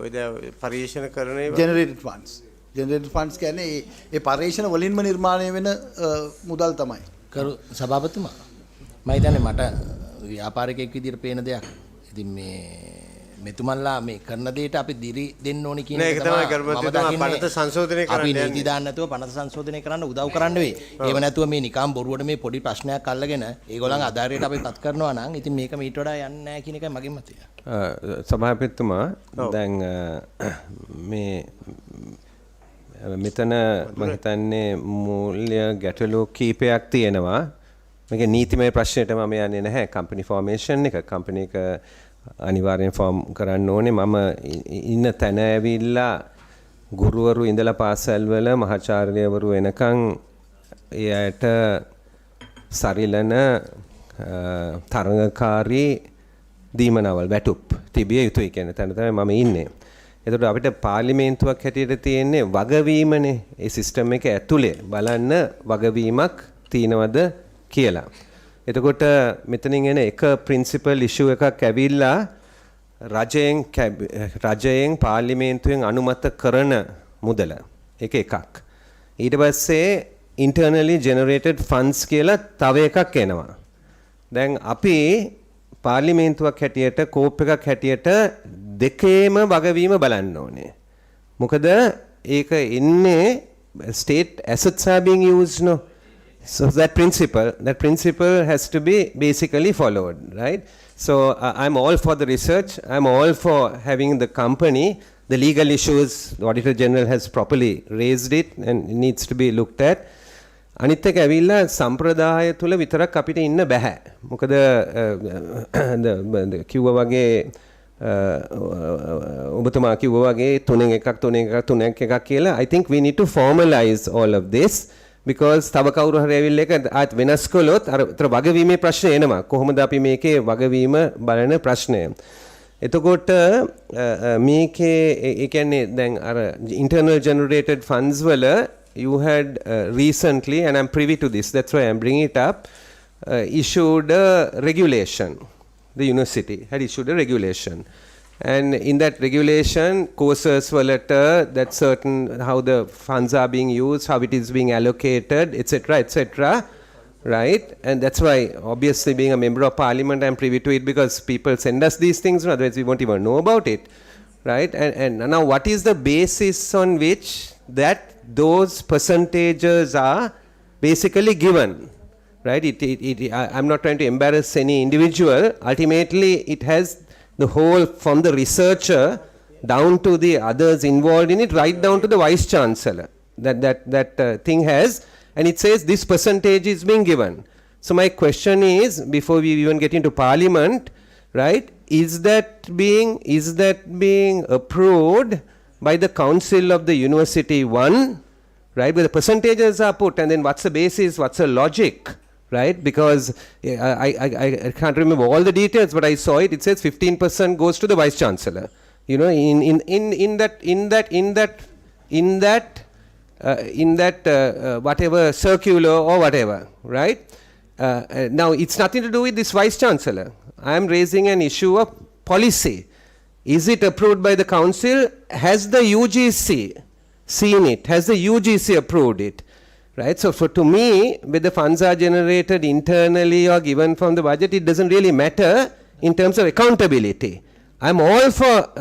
ඔය දැන් පරීක්ෂණ කරන ඒවා ජෙනරේටඩ් ෆන්ඩ්ස් කියන්නේ ඒ පරීක්ෂණ වලින්ම නිර්මාණය වෙන මුදල් තමයි. කරු සභාපතිතුමා මම හිතන්නේ මට ව්‍යාපාරිකයෙක් විදිහට පේන දෙයක්. ඉතින් මේ මෙතුමන්ලා මේ කරන දෙයට අපි දිරි දෙන්න ඕනේ කියන එක තමයි පනත සංශෝධනය කරන්න අපි නීති දාන්න නැතුව පනත සංශෝධනය කරන්න උදව් කරන්න වෙයි. ඒව නැතුව මේ නිකම් බොරුවට මේ පොඩි ප්‍රශ්නයක් අල්ලගෙන ඒගොල්ලන් අධාරයට අපි පත් කරනවා නම් ඉතින් මේක මීට වඩා යන්නේ නැහැ කියන එකයි මගේ මතය. සභාපතිතුමා දැන් මේ මෙතන මම හිතන්නේ මූල්‍ය ගැටලු කීපයක් තියෙනවා. මේක නීතිමය ප්‍රශ්නයට මම යන්නේ නැහැ. කම්පැනි ෆෝමේෂන් එක කම්පැනි එක අනිවාර්යෙන් ෆෝම් කරන්න ඕනේ. මම ඉන්න තැන ඇවිල්ලා ගුරුවරු ඉඳලා පාසල් වල මහාචාර්යවරු වෙනකන් එයාට සරිලන තරඟකාරී දීමනවල් වැටුප් තිබිය යුතුයි කියන තැන තමයි මම ඉන්නේ. එතකොට අපිට පාර්ලිමේන්තුවක් හැටියට තියෙන්නේ වගවීමනේ. ඒ සිස්ටම් එක ඇතුලේ බලන්න වගවීමක් තියනවද කියලා. එතකොට මෙතනින් එන එක ප්‍රින්සිපල් ඉෂුව එකක් ඇවිල්ලා රජයෙන් පාර්ලිමේන්තුවෙන් අනුමත කරන මුදල. ඒක එකක්. ඊට පස්සේ internally generated funds කියලා තව එකක් එනවා. දැන් අපි පාර්ලිමේන්තුවක් හැටියට කෝප් එකක් හැටියට දෙකේම වගවීම බලන්න ඕනේ. මොකද ඒක ඉන්නේ state assets are being used no. So that principle has to be basically followed, right? So I'm all for the research. I'm all for having the company, the legal issues, the Auditor General has properly raised it and it needs to be looked at. අනිත් එක ඇවිල්ලා සම්ප්‍රදාය තුල විතරක් අපිට ඉන්න බෑ. මොකද කිව්වා වගේ ඔබතුමා කිව්වා වගේ තුනෙන් එකක් කියලා I think we need to formalize all of this. because තව කවුරු හරි ඇවිල්ලා ඒක ආත් වෙනස් කළොත් අර වගවීමේ ප්‍රශ්නේ එනවා. කොහොමද අපි මේකේ වගවීම බලන ප්‍රශ්නය. එතකොට මේකේ ඒ කියන්නේ දැන් අර internal generated funds වල you had recently and I'm privy to this, that's why I'm bringing it up, issued a regulation. The university had issued a regulation. And in that regulation, courses walata, that certain how the funds are being used, how it is being allocated, etc., etc. right? And that's why, obviously, being a member of parliament, I'm privy to it because people send us these things, otherwise we won't even know about it, right? And now, what is the basis on which those percentages are basically given, right? I'm not trying to embarrass any individual. Ultimately, it has the whole, from the researcher down to the others involved in it, right down to the vice chancellor. That thing has, and it says this percentage is being given. So my question is, before we even get into parliament, right, is that being approved by the council of the university, one, right, where the percentages are put, and then what's the basis, what's the logic, right? Because I can't remember all the details, but I saw it. It says 15% goes to the vice chancellor. You know, in that whatever circular or whatever, right? Now, it's nothing to do with this vice chancellor. I am raising an issue of policy. Is it approved by the council? Has the UGC seen it? Has the UGC approved it? Right? So, to me, whether funds are generated internally or given from the budget, it doesn't really matter in terms of accountability. I'm all for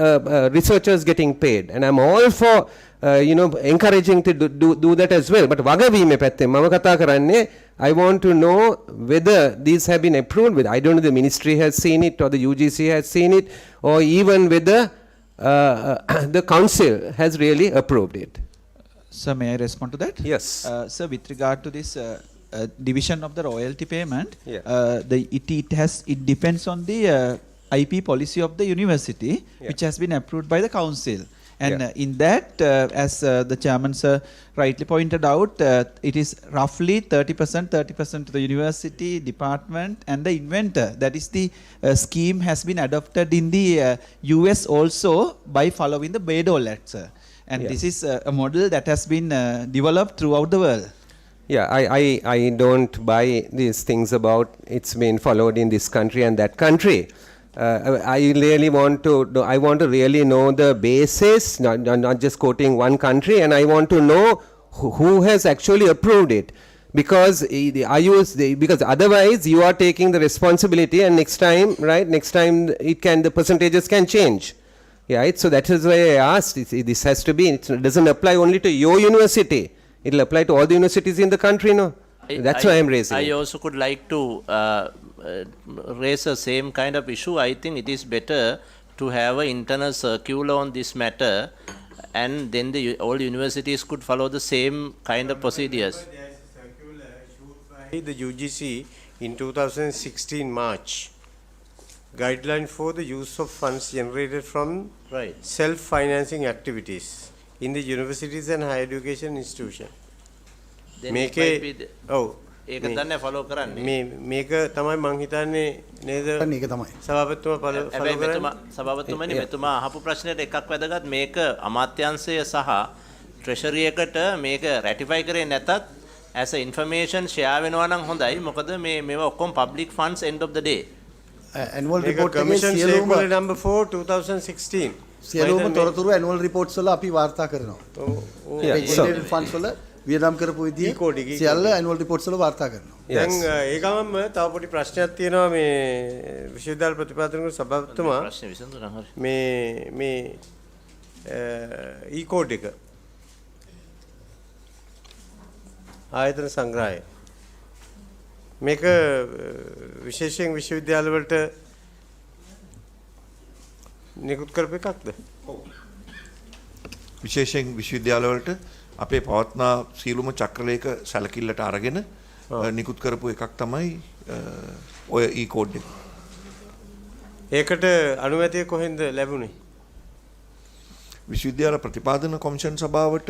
researchers getting paid, and I'm all for encouraging to do that as well. But වගවීමේ පැත්තෙන් මම කතා කරන්නේ, I want to know whether these have been approved with. I don't know if the ministry has seen it or the UGC has seen it, or even whether the council has really approved it. Sir, may I respond to that? Yes. Sir, with regard to this division of the royalty payment, Yeah. it depends on the IP policy of the university, which has been approved by the council. And in that, as the chairman sir rightly pointed out, it is roughly 30% to the university, department and the inventor. That is the scheme has been adopted in the US also by following the Bayh-Dole Act, sir. And this is a model that has been developed throughout the world. Yeah, I don't buy these things about it's been followed in this country and that country. I really want to really know the basis, not just quoting one country, and I want to know who has actually approved it. Because otherwise you are taking the responsibility, and next time the percentages can change. Yeah, right? So that is why I asked, this has to be, it doesn't apply only to your university, it will apply to all the universities in the country, no? That's why I'm raising it. I also could like to raise the same kind of issue. I think it is better to have an internal circular on this matter, and then all universities could follow the same kind of procedures. There is a circular issued by the UGC in 2016 March. Guideline for the use of funds generated from self-financing activities in the universities and higher education institutions. මේක දන්නේ follow කරන්නේ මේක තමයි මං හිතන්නේ නේද මේක තමයි සභාපතිතුමා ෆලෝ කරන්නේ සභාපතිතුමනි මෙතුමා අහපු ප්‍රශ්නෙට එකක් වැදගත් මේක අමාත්‍යාංශය සහ ට්‍රෙෂරි එකට මේක රැටිෆයි කරේ නැතත් as a information share වෙනවා නම් හොඳයි මොකද මේවා ඔක්කොම public funds end of the day annual report commission circular number 4 2016 සියලුම තොරතුරු annual reports වල අපි වාර්තා කරනවා generated funds වල වියදම් කරපු විදිය සියල්ල annual reports වල වාර්තා කරනවා. දැන් ඒ ගමන්ම තව පොඩි ප්‍රශ්නයක් තියෙනවා මේ විශ්වවිද්‍යාල ප්‍රතිපාදන සභාපතිතුමා ප්‍රශ්න විසඳුණා හරි. මේ e-code එක ආයතන සංග්‍රහය මේක විශේෂයෙන් විශ්වවිද්‍යාල වලට නිකුත් කරපු එකක්ද? විශේෂයෙන් විශ්වවිද්‍යාල වලට අපේ පවත්නා සීලුම චක්‍රලේඛ සැලකිල්ලට අරගෙන නිකුත් කරපු එකක් තමයි ඔය e-code එක. ඒකට අනුමැතිය කොහෙන්ද ලැබුණේ? විශ්වවිද්‍යාල ප්‍රතිපාදන කොමිෂන් සභාවට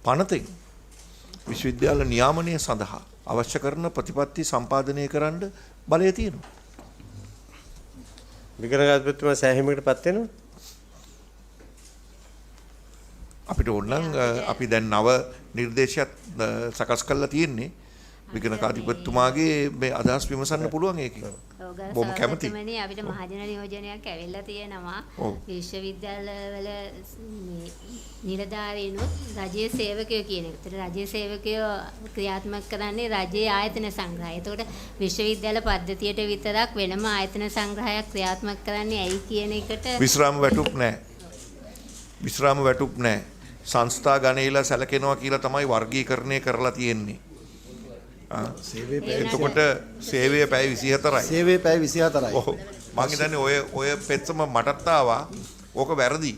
පනතෙන් විශ්වවිද්‍යාල නියාමනය සඳහා අවශ්‍ය කරන ප්‍රතිපත්ති සම්පාදනය කරන්න බලය තියෙනවා. විගණකත්වතුමා සෑහීමකටපත් වෙනවා. අපිට ඕනනම් අපි දැන් නව නිර්දේශයක් සකස් කරලා තියෙන්නේ විගණකාධිපතිතුමාගේ මේ අදහස් විමසන්න පුළුවන් ඒකෙන්. බොහොම කැමතියි. සභාපතිතුමනි අපිට මහජන නියෝජනයක් ඇවිල්ලා තියෙනවා. විශ්වවිද්‍යාලවල මේ නිලධාරීනුත් රජයේ සේවකයෝ කියන එක. ඒතර රජයේ සේවකයෝ ක්‍රියාත්මක කරන්නේ රජයේ ආයතන සංග්‍රහය. එතකොට විශ්වවිද්‍යාල පද්ධතියට විතරක් වෙනම ආයතන සංග්‍රහයක් ක්‍රියාත්මක කරන්නේ ඇයි කියන එකට විශ්‍රාම වැටුප් නැහැ. විශ්‍රාම වැටුප් නැහැ. සංස්ථා ගණේලා සැලකෙනවා කියලා තමයි වර්ගීකරණය කරලා තියෙන්නේ. එතකොට සේවය පැය 24යි. සේවය පැය 24යි. ඔව්. මං හිතන්නේ ඔය පෙත්සම මටත් ආවා. ඕක වැරදි.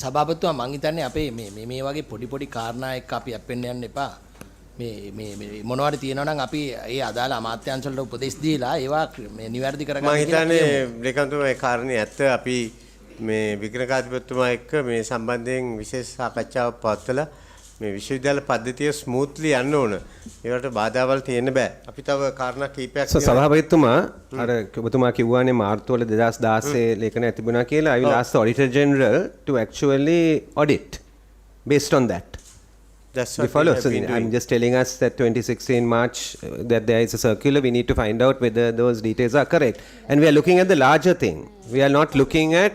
සභාපතිතුමා මං හිතන්නේ අපේ මේ වගේ පොඩි කාරණා එක්ක අපි අපෙන්න යන්න එපා. මේ මොනවද තියෙනවා නම් අපි ඒ අදාළ අමාත්‍යාංශ වලට උපදෙස් දීලා ඒවා මේ නිවැරදි කරගන්න මම හිතන්නේ ලේකම්තුමා ඒ කාරණේ ඇත්ත අපි මේ විගණකාධිපතිතුමා එක්ක මේ සම්බන්ධයෙන් විශේෂ සාකච්ඡාවක් පවත්වලා මේ විශ්වවිද්‍යාල පද්ධතිය ස්මූත්ලි යන්න ඕන. ඒවට බාධාවල් තියෙන්න බෑ. අපි තව කාරණා කීපයක් සභාපතිතුමා අර ඔබතුමා කිව්වානේ මාර්තු වල 2016 ලේඛනය තිබුණා කියලා. I will ask the Auditor General to actually audit based on that. That's we follow. So I'm just telling us that 2016 March that there is a circular. We need to find out whether those details are correct. And we are looking at the larger thing. We are not looking at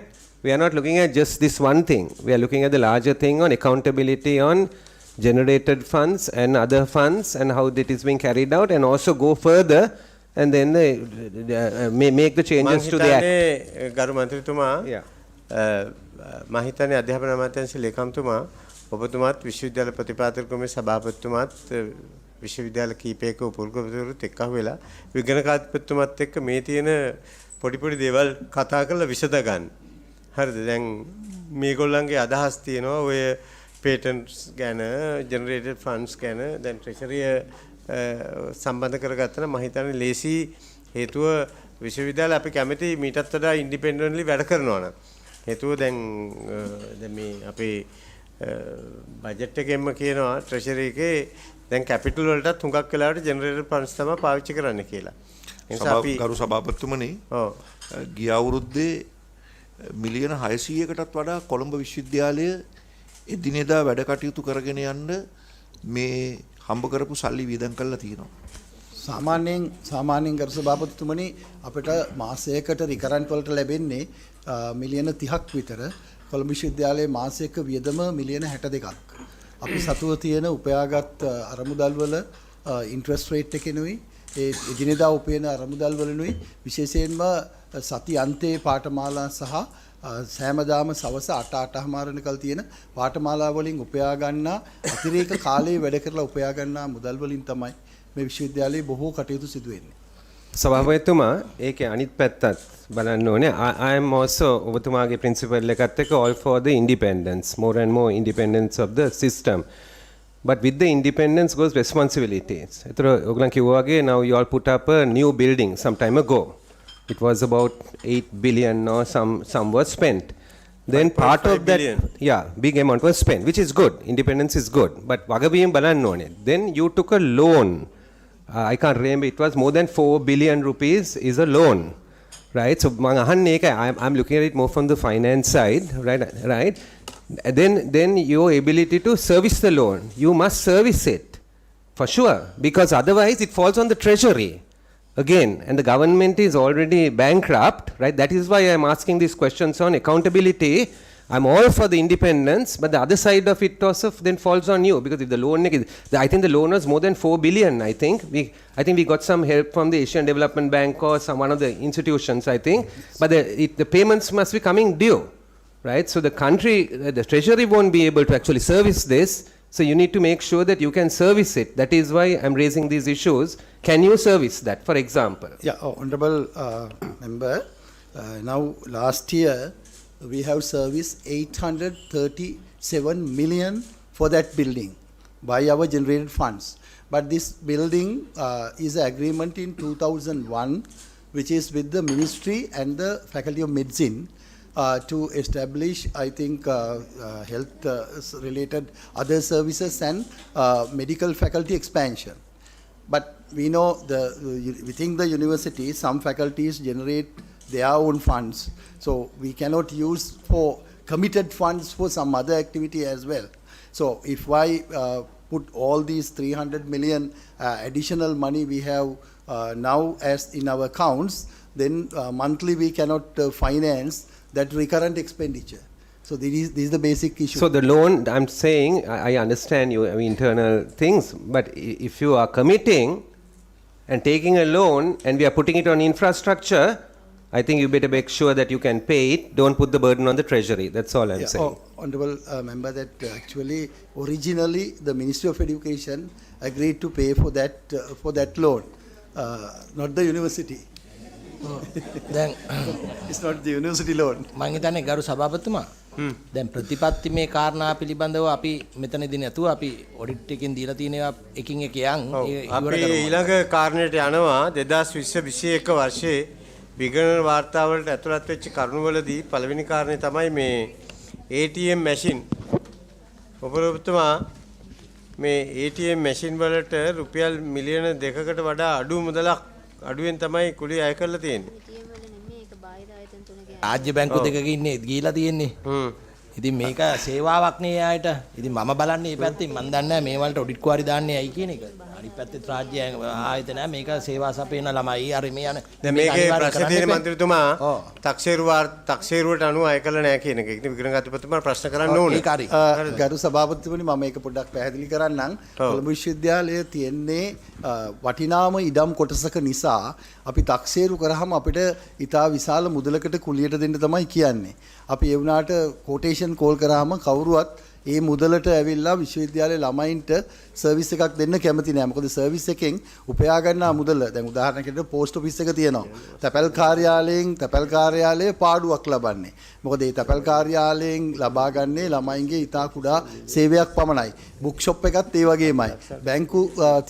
just this one thing. We are looking at the larger thing on accountability on generated funds and other funds and how that is being carried out, and also go further and then make the changes to the act. ගරු මන්ත්‍රීතුමා මම හිතන්නේ අධ්‍යාපන අමාත්‍යාංශ ලේකම්තුමා ඔබතුමාත් විශ්වවිද්‍යාල ප්‍රතිපාදක කමිටුවේ සභාපතිතුමාත් විශ්වවිද්‍යාල කීපයක උපුල්කවතුරුත් එක්ක වෙලා විගණකාධිපතිතුමාත් එක්ක මේ තියෙන පොඩි දේවල් කතා කරලා විසඳ ගන්න. හරිද? දැන් මේගොල්ලන්ගේ අදහස් තියෙනවා ඔය patents ගැන generated funds ගැන දැන් treasury සම්බන්ධ කරගත්තා නම් මම හිතන්නේ ලේසි හේතුව විශ්වවිද්‍යාල අපි කැමති මීටත් වඩා independently වැඩ කරනවා නම් හේතුව දැන් මේ අපේ බජට් එකෙන්ම කියනවා treasury එකේ දැන් capital වලටත් හුඟක් වෙලාවට generated funds තමයි පාවිච්චි කරන්න කියලා. ඒ නිසා අපි ගරු සභාපතිතුමනි ගිය අවුරුද්දේ මිලියන 600කටත් වඩා කොළඹ විශ්වවිද්‍යාලය එදිනෙදා වැඩ කටයුතු කරගෙන යන්න මේ හම්බ කරපු සල්ලි වියදම් කරලා තියෙනවා. සාමාන්‍යයෙන් ගරු සභාපතිතුමනි අපිට මාසයකට රිකරන්ට් වලට ලැබෙන්නේ මිලියන 30ක් විතර. කොළඹ විශ්වවිද්‍යාලයේ මාසික වියදම මිලියන 62ක්. අපි සතුව තියෙන උපයාගත් අරමුදල් වල ඉන්ට්‍රස්ට් රේට් එකෙනුයි ඒ එදිනෙදා උපයන අරමුදල් වලිනුයි විශේෂයෙන්ම සති අන්තයේ පාඨමාලා සහ සෑමදාම සවස 8:08 වෙනකල් තියෙන පාඨමාලා වලින් උපයා ගන්නා අතිරේක කාලයේ වැඩ කරලා උපයා ගන්නා මුදල් වලින් තමයි මේ විශ්වවිද්‍යාලයේ බොහෝ කටයුතු සිදු වෙන්නේ. සභාපතිතුමා ඒකේ අනිත් පැත්තත් බලන්න ඕනේ. I am also ඔබතුමාගේ principle එකත් එක්ක all for the independence, more and more independence of the system. But with the independence goes responsibilities. ඒතර ඔයගොල්ලන් කිව්වා වගේ now you all put up a new building some time ago. It was about 8 billion or some was spent. Then part of that, big amount was spent, which is good. Independence is good. But වගවීම බලන්න ඕනේ. Then you took a loan. I can't remember. It was more than 4 billion rupees is a loan, right? So මම අහන්නේ ඒක. I'm looking at it more from the finance side, right? Then your ability to service the loan, you must service it for sure, because otherwise it falls on the treasury. Again, and the government is already bankrupt, right? That is why I'm asking these questions on accountability. I'm all for the independence, but the other side of it also then falls on you, because if the loan, I think the loan was more than 4 billion. I think we got some help from the Asian Development Bank or one of the institutions. I think, but the payments must be coming due, right? So the country, the treasury won't be able to actually service this. So you need to make sure that you can service it. That is why I'm raising these issues. Can you service that, for example? Yeah, Honorable Member, now last year we have serviced 837 million for that building by our generated funds. But this building is an agreement in 2001, which is with the Ministry and the Faculty of Medicine. To establish, I think, health related other services and medical faculty expansion. But we know within the university, some faculties generate their own funds. So we cannot use for committed funds for some other activity as well. So if I put all these 300 million additional money we have now as in our accounts, then monthly we cannot finance that recurrent expenditure. So this is the basic issue. So the loan, I'm saying, I understand your internal things, but if you are committing and taking a loan and we are putting it on infrastructure, I think you better make sure that you can pay it. Don't put the burden on the treasury. That's all I'm saying. Honorable member, that actually originally the Ministry of Education agreed to pay for that loan, not the university. It's not the university loan. මම හිතන්නේ ගරු සභාපතිතුමා දැන් ප්‍රතිපත්ති මේ කාරණා පිළිබඳව අපි මෙතනදී නැතුව අපි ඔඩිට් එකෙන් දීලා තියෙනවා එකින් එක යන් අපි ඊළඟ කාරණයට යනවා 2020-21 වර්ෂයේ විගණන වාර්තා වලට ඇතුළත් වෙච්ච කරුණවලදී පළවෙනි කාරණේ තමයි මේ ATM machine. ඔබතුමා මේ ATM machine වලට රුපියල් මිලියන 2කට වඩා අඩු මුදලක් අඩුවෙන් තමයි කුලිය අය කරලා තියෙන්නේ. රාජ්‍ය බැංකු දෙකක ඉන්නේ ගිහිලා තියෙන්නේ. ඉතින් මේක සේවාවක් නේ ආයට. ඉතින් මම බලන්නේ මේ පැත්තෙන් මම දන්නේ නැහැ මේ වලට ඔඩිට් කුවාරි දාන්නේ ඇයි කියන එක. අනිත් පැත්තේ රාජ්‍ය ආයතන මේක සේවා සපයන ළමයි අර මේ යන. දැන් මේකේ ප්‍රශ්නේ තියෙන මන්ත්‍රීතුමා තක්සේරුවට අනුව අය කළා නැහැ කියන එක. ඉතින් විගණනාධිපතිතුමා ප්‍රශ්න කරන්න ඕනේ. ඒක හරි. ගරු සභාපතිතුමනි මම මේක පොඩ්ඩක් පැහැදිලි කරන්නම්. කොළඹ විශ්වවිද්‍යාලයේ තියෙන්නේ වටිනාම ඉඩම් කොටසක නිසා අපි තක්සේරු කරාම අපිට ඉතා විශාල මුදලකට කුලියට දෙන්න තමයි කියන්නේ. අපි ඒ වුණාට කොටේෂන් කෝල් කරාම කවුරුවත් ඒ මුදලට ඇවිල්ලා විශ්වවිද්‍යාලයේ ළමයින්ට සර්විස් එකක් දෙන්න කැමති නෑ. මොකද සර්විස් එකෙන් උපයා ගන්නා මුදල දැන් උදාහරණයකට පෝස්ට් ඔෆිස් එක තියෙනවා. තැපැල් කාර්යාලයේ පාඩුවක් ලබන්නේ. මොකද මේ තැපැල් කාර්යාලයෙන් ලබා ගන්නේ ළමයින්ගේ ඉතා කුඩා සේවයක් පමණයි. බුක් ෂොප් එකත් ඒ වගේමයි. බැංකු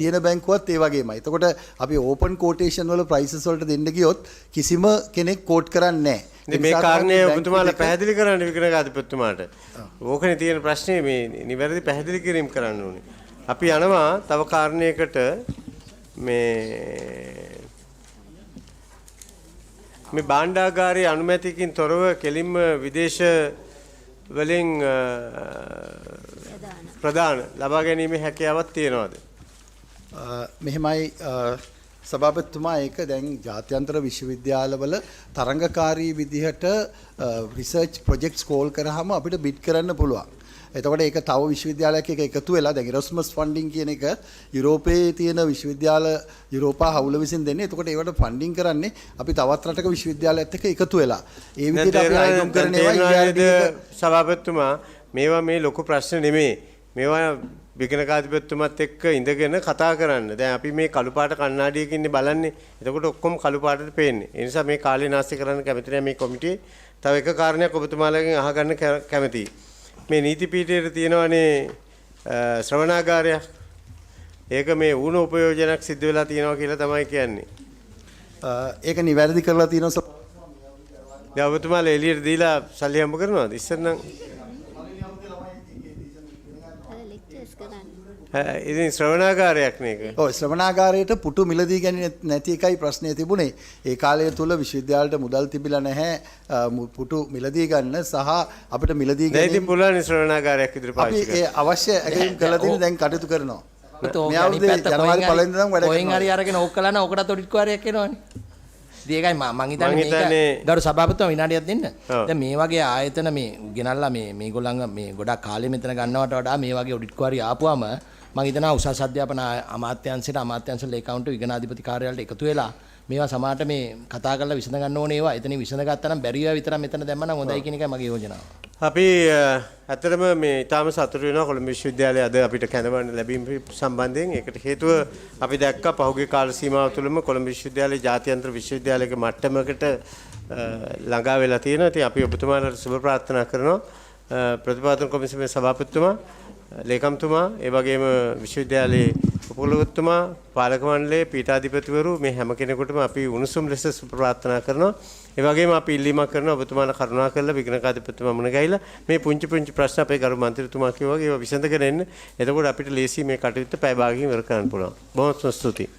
තියෙන බැංකුවත් ඒ වගේමයි. එතකොට අපි ඕපන් කෝටේෂන් වල ප්‍රයිසස් වලට දෙන්න ගියොත් කිසිම කෙනෙක් කෝට් කරන්නේ නෑ. මේ කාරණේ ඔබතුමාලා පැහැදිලි කරන්න විගණනාධිපතිතුමාට. ඕකනේ තියෙන ප්‍රශ්නේ මේ නිවැරදි පැහැදිලි කිරීම කරන්න ඕනේ. අපි යනවා තව කාරණයකට මේ භාණ්ඩාගාරයේ අනුමැතියකින් තොරව කෙලින්ම විදේශ වලින් ප්‍රදාන ලබා ගැනීමේ හැකියාවක් තියෙනවද? මෙහෙමයි සභාපතිතුමා ඒක දැන් ජාත්‍යන්තර විශ්වවිද්‍යාලවල තරංගකාරී විදිහට රිසර්ච් ප්‍රොජෙක්ට්ස් කෝල් කරාම අපිට බිඩ් කරන්න පුළුවන්. එතකොට ඒක තව විශ්වවිද්‍යාලයක එකතු වෙලා දැන් ඉරොස්මස් ෆන්ඩින් කියන එක යුරෝපයේ තියෙන විශ්වවිද්‍යාල යුරෝපා හවුල විසින් දෙන්නේ. එතකොට ඒවට ෆන්ඩින් කරන්නේ අපි තවත් රටක විශ්වවිද්‍යාලයත් එක්ක එකතු වෙලා. ඒ විදිහට අපි ආයතන කරන ඒවා සභාපතිතුමා මේවා මේ ලොකු ප්‍රශ්න නෙමෙයි. මේවා විගණකාධිපතිතුමත් එක්ක ඉඳගෙන කතා කරන්න. දැන් අපි මේ කළු පාට කණ්ණාඩියකින් බලන්නේ. එතකොට ඔක්කොම කළු පාටට පේන්නේ. ඒ නිසා මේ කාලේ නාස්ති කරන්න කැමති නැහැ මේ කොමිටියේ. තව එක කාරණයක් ඔබතුමාලාගෙන් අහගන්න කැමතියි. මේ නීති පීඨයේ තියෙනවනේ ශ්‍රවණාගාරයක්. ඒක මේ ඌණ උපයෝජනක් සිද්ධ වෙලා තියෙනවා කියලා තමයි කියන්නේ. ඒක නිවැරදි කරලා තියෙනවා. දැන් ඔබතුමාලා එළියට දීලා සල්ලි හම්බ කරනවද? ඉස්සර නම් ඉතින් ශ්‍රවණාගාරයක් නේක. ඔව් ශ්‍රවණාගාරයට පුටු මිලදී ගන්නේ නැති එකයි ප්‍රශ්නේ තිබුණේ. ඒ කාලය තුල විශ්වවිද්‍යාලයට මුදල් තිබිලා නැහැ පුටු මිලදී ගන්න සහ අපිට මිලදී ගන්න. ඉතින් පුළුවන් ශ්‍රවණාගාරයක් විදිහට පාවිච්චි කරන්න. අපි ඒ අවශ්‍ය ඇගීම් කළා තියෙන දැන් කටයුතු කරනවා. මේ අවුරුද්දේ ජනවාරි පළවෙනිදා නම් වැඩ කරනවා. කොහෙන් හරි අරගෙන ඕක කළා නම් ඕකටත් ඔඩිට් කුවාරියක් එනවනේ. ඉතින් ඒකයි මම හිතන්නේ මේක ගරු සභාපතිතුමා විනාඩියක් දෙන්න. දැන් මේ වගේ ආයතන මේ ගෙනල්ලා මේගොල්ලන්ග මේ ගොඩක් කාලෙ මෙතන ගන්නවට වඩා මේ වගේ ඔඩිට් කුවාරි ආපුවම මම හිතනවා උසස් අධ්‍යාපන අමාත්‍යාංශ ලේකම්ට විගණාධිපති කාර්යාලයට එකතු වෙලා මේවා සමාජයට මේ කතා කරලා විසඳ ගන්න ඕනේ ඒවා. එතනින් විසඳගත්තා නම් බැරිව විතර මෙතන දැම්ම නම් හොඳයි කියන එකයි මගේ යෝජනාව. අපි ඇත්තටම මේ ඊටාම සතුටු වෙනවා කොළඹ විශ්වවිද්‍යාලයේ අද අපිට කැඳවන්න ලැබීම සම්බන්ධයෙන්. ඒකට හේතුව අපි දැක්කා පහුගිය කාල සීමාව තුළම කොළඹ විශ්වවිද්‍යාලයේ ජාත්‍යන්තර විශ්වවිද්‍යාලයක මට්ටමකට ළඟා වෙලා තියෙනවා. ඉතින් අපි ඔබතුමාලට සුබ ප්‍රාර්ථනා කරනවා. ප්‍රතිපාදන කොමිසමේ සභාපතිතුමා, ලේකම්තුමා, ඒ වගේම විශ්වවිද්‍යාලයේ උපකුලපතිතුමා, පාලක මණ්ඩලයේ පීඨාධිපතිවරු මේ හැම කෙනෙකුටම අපි උණුසුම් ලෙස සුබ ප්‍රාර්ථනා කරනවා. ඒ වගේම අපි ඉල්ලීමක් කරනවා ඔබතුමාලා කරුණා කරලා විගණකාධිපතිතුමා මුණ ගැහිලා මේ පුංචි ප්‍රශ්න අපේ ගරු මන්ත්‍රීතුමා කිව්වා වගේ ඒවා විසඳගෙන එන්න. එතකොට අපිට ලේසි මේ කටයුත්ත පැය භාගයකින් ඉවර කරන්න පුළුවන්. බොහොම ස්තුතියි.